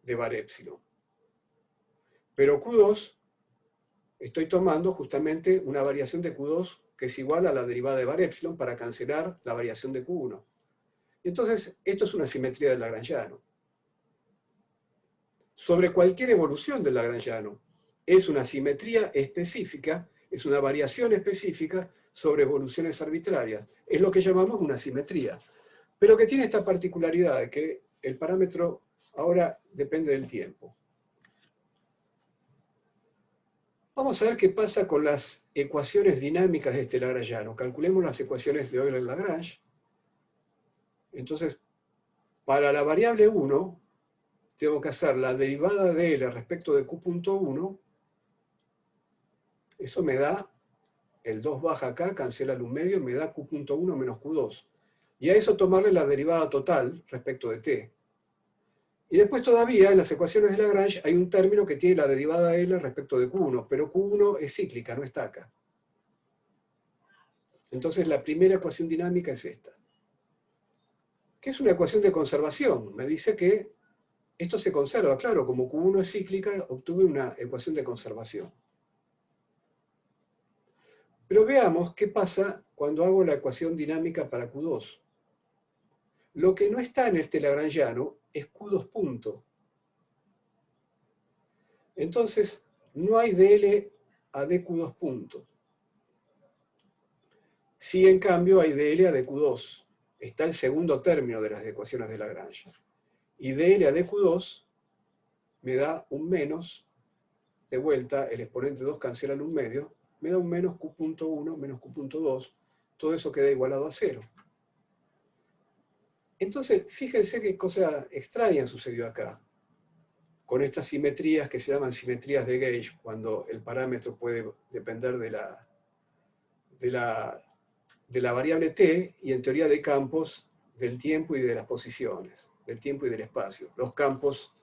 de var epsilon. Pero Q2, estoy tomando justamente una variación de Q2 que es igual a la derivada de var epsilon para cancelar la variación de Q1. Entonces, esto es una simetría del lagrangiano. Sobre cualquier evolución del lagrangiano, es una simetría específica, es una variación específica sobre evoluciones arbitrarias. Es lo que llamamos una simetría. Pero que tiene esta particularidad de que el parámetro ahora depende del tiempo. Vamos a ver qué pasa con las ecuaciones dinámicas de este lagrangiano. Calculemos las ecuaciones de Euler-Lagrange. Entonces, para la variable 1, tengo que hacer la derivada de L respecto de Q.1. Eso me da, el 2 baja acá, cancela el 1 medio, me da Q.1 menos Q2. Y a eso tomarle la derivada total respecto de T. Y después todavía, en las ecuaciones de Lagrange, hay un término que tiene la derivada de L respecto de Q1, pero Q1 es cíclica, no está acá. Entonces la primera ecuación dinámica es esta. ¿Qué es una ecuación de conservación? Me dice que esto se conserva, claro, como Q1 es cíclica, obtuve una ecuación de conservación. Pero veamos qué pasa cuando hago la ecuación dinámica para Q2. Lo que no está en este lagrangiano es Q2 punto. Entonces, no hay dl a dq2 punto. Sí, en cambio, hay dl a dq2. Está el segundo término de las ecuaciones de Lagrange. Y dl a dq2 me da un menos, de vuelta, el exponente 2 cancela el 1 medio, me da un menos q.1 menos q.2, todo eso queda igualado a 0. Entonces, fíjense qué cosa extraña sucedió acá, con estas simetrías que se llaman simetrías de gauge, cuando el parámetro puede depender de la variable t, y en teoría de campos del tiempo y de las posiciones, del tiempo y del espacio. Los campos,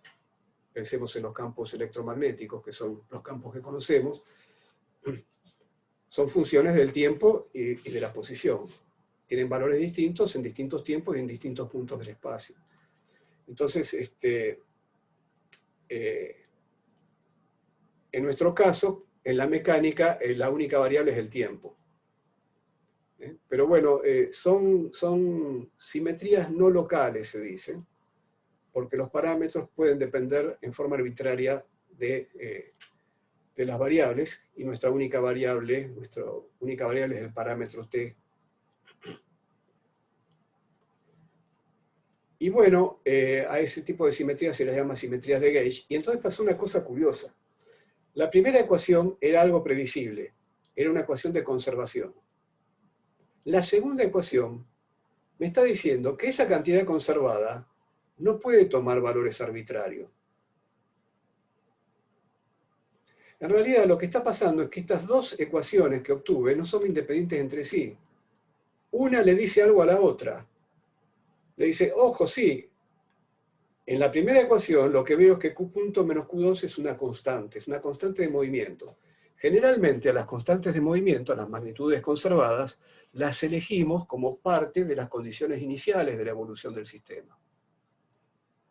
pensemos en los campos electromagnéticos, que son los campos que conocemos, son funciones del tiempo y de la posición. Tienen valores distintos en distintos tiempos y en distintos puntos del espacio. Entonces, en nuestro caso, en la mecánica, la única variable es el tiempo. Pero bueno, son simetrías no locales, se dice, porque los parámetros pueden depender en forma arbitraria de las variables, y nuestra única variable es el parámetro t. Y bueno, a ese tipo de simetrías se las llama simetrías de gauge, y entonces pasó una cosa curiosa. La primera ecuación era algo previsible, era una ecuación de conservación. La segunda ecuación me está diciendo que esa cantidad conservada no puede tomar valores arbitrarios. En realidad lo que está pasando es que estas dos ecuaciones que obtuve no son independientes entre sí. Una le dice algo a la otra. Le dice, ojo, sí, en la primera ecuación lo que veo es que Q punto menos Q2 es una constante de movimiento. Generalmente a las constantes de movimiento, a las magnitudes conservadas, las elegimos como parte de las condiciones iniciales de la evolución del sistema.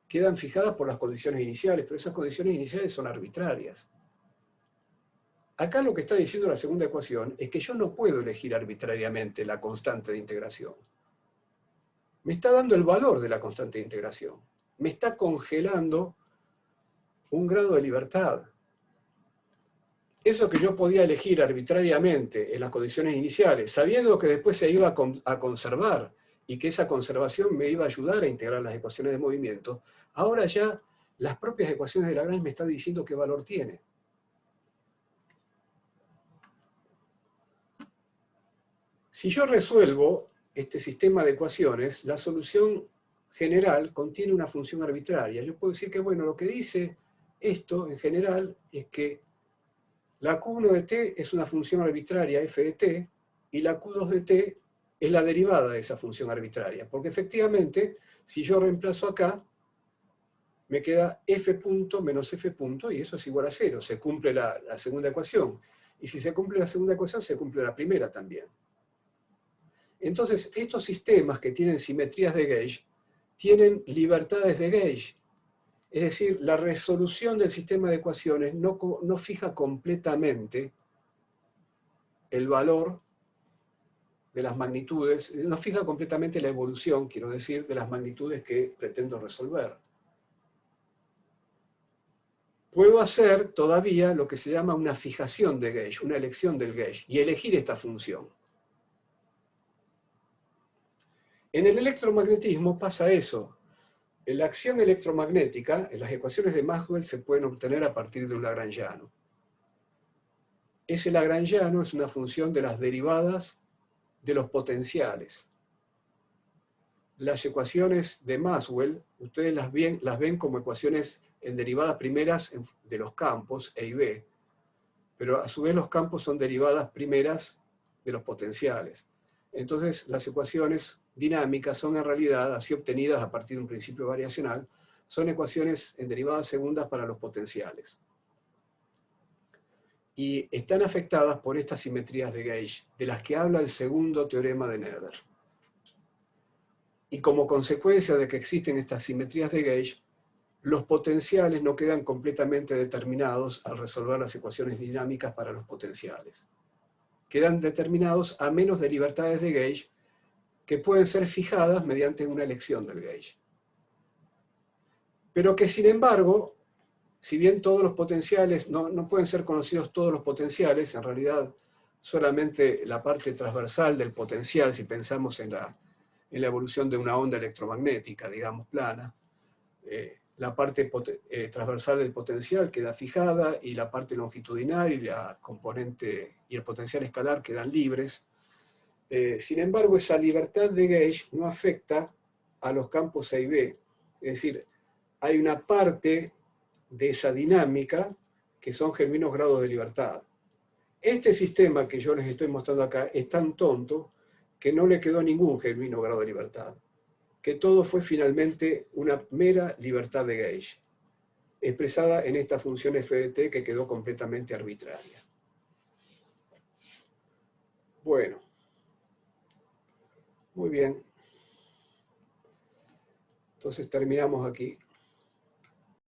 Quedan fijadas por las condiciones iniciales, pero esas condiciones iniciales son arbitrarias. Acá lo que está diciendo la segunda ecuación es que yo no puedo elegir arbitrariamente la constante de integración. Me está dando el valor de la constante de integración. Me está congelando un grado de libertad. Eso que yo podía elegir arbitrariamente en las condiciones iniciales, sabiendo que después se iba a conservar y que esa conservación me iba a ayudar a integrar las ecuaciones de movimiento, ahora ya las propias ecuaciones de Lagrange me están diciendo qué valor tiene. Si yo resuelvo este sistema de ecuaciones, la solución general contiene una función arbitraria. Yo puedo decir que, bueno, lo que dice esto en general es que la Q1 de t es una función arbitraria f de t, y la Q2 de t es la derivada de esa función arbitraria. Porque efectivamente, si yo reemplazo acá, me queda f punto menos f punto, y eso es igual a 0. Se cumple la segunda ecuación. Y si se cumple la segunda ecuación, se cumple la primera también. Entonces, estos sistemas que tienen simetrías de gauge tienen libertades de gauge. Es decir, la resolución del sistema de ecuaciones no fija completamente el valor de las magnitudes, no fija completamente la evolución, quiero decir, de las magnitudes que pretendo resolver. Puedo hacer todavía lo que se llama una fijación de gauge, una elección del gauge, y elegir esta función. En el electromagnetismo pasa eso. La acción electromagnética, en las ecuaciones de Maxwell se pueden obtener a partir de un lagrangiano. Ese lagrangiano es una función de las derivadas de los potenciales. Las ecuaciones de Maxwell, ustedes las ven como ecuaciones en derivadas primeras de los campos, E y B, pero a su vez los campos son derivadas primeras de los potenciales. Entonces, las ecuaciones dinámicas son en realidad, así obtenidas a partir de un principio variacional, son ecuaciones en derivadas segundas para los potenciales. Y están afectadas por estas simetrías de gauge, de las que habla el segundo teorema de Noether. Y como consecuencia de que existen estas simetrías de gauge, los potenciales no quedan completamente determinados al resolver las ecuaciones dinámicas para los potenciales. Quedan determinados a menos de libertades de gauge que pueden ser fijadas mediante una elección del gauge. Pero que sin embargo, si bien todos los potenciales, no pueden ser conocidos todos los potenciales, en realidad solamente la parte transversal del potencial, si pensamos en la evolución de una onda electromagnética, digamos, plana, la parte transversal del potencial queda fijada y la parte longitudinal y la componente y el potencial escalar quedan libres. Sin embargo, esa libertad de gauge no afecta a los campos A y B. Es decir, hay una parte de esa dinámica que son genuinos grados de libertad. Este sistema que yo les estoy mostrando acá es tan tonto que no le quedó ningún genuino grado de libertad, que todo fue finalmente una mera libertad de gauge, expresada en esta función f de t que quedó completamente arbitraria. Bueno, muy bien. Entonces terminamos aquí.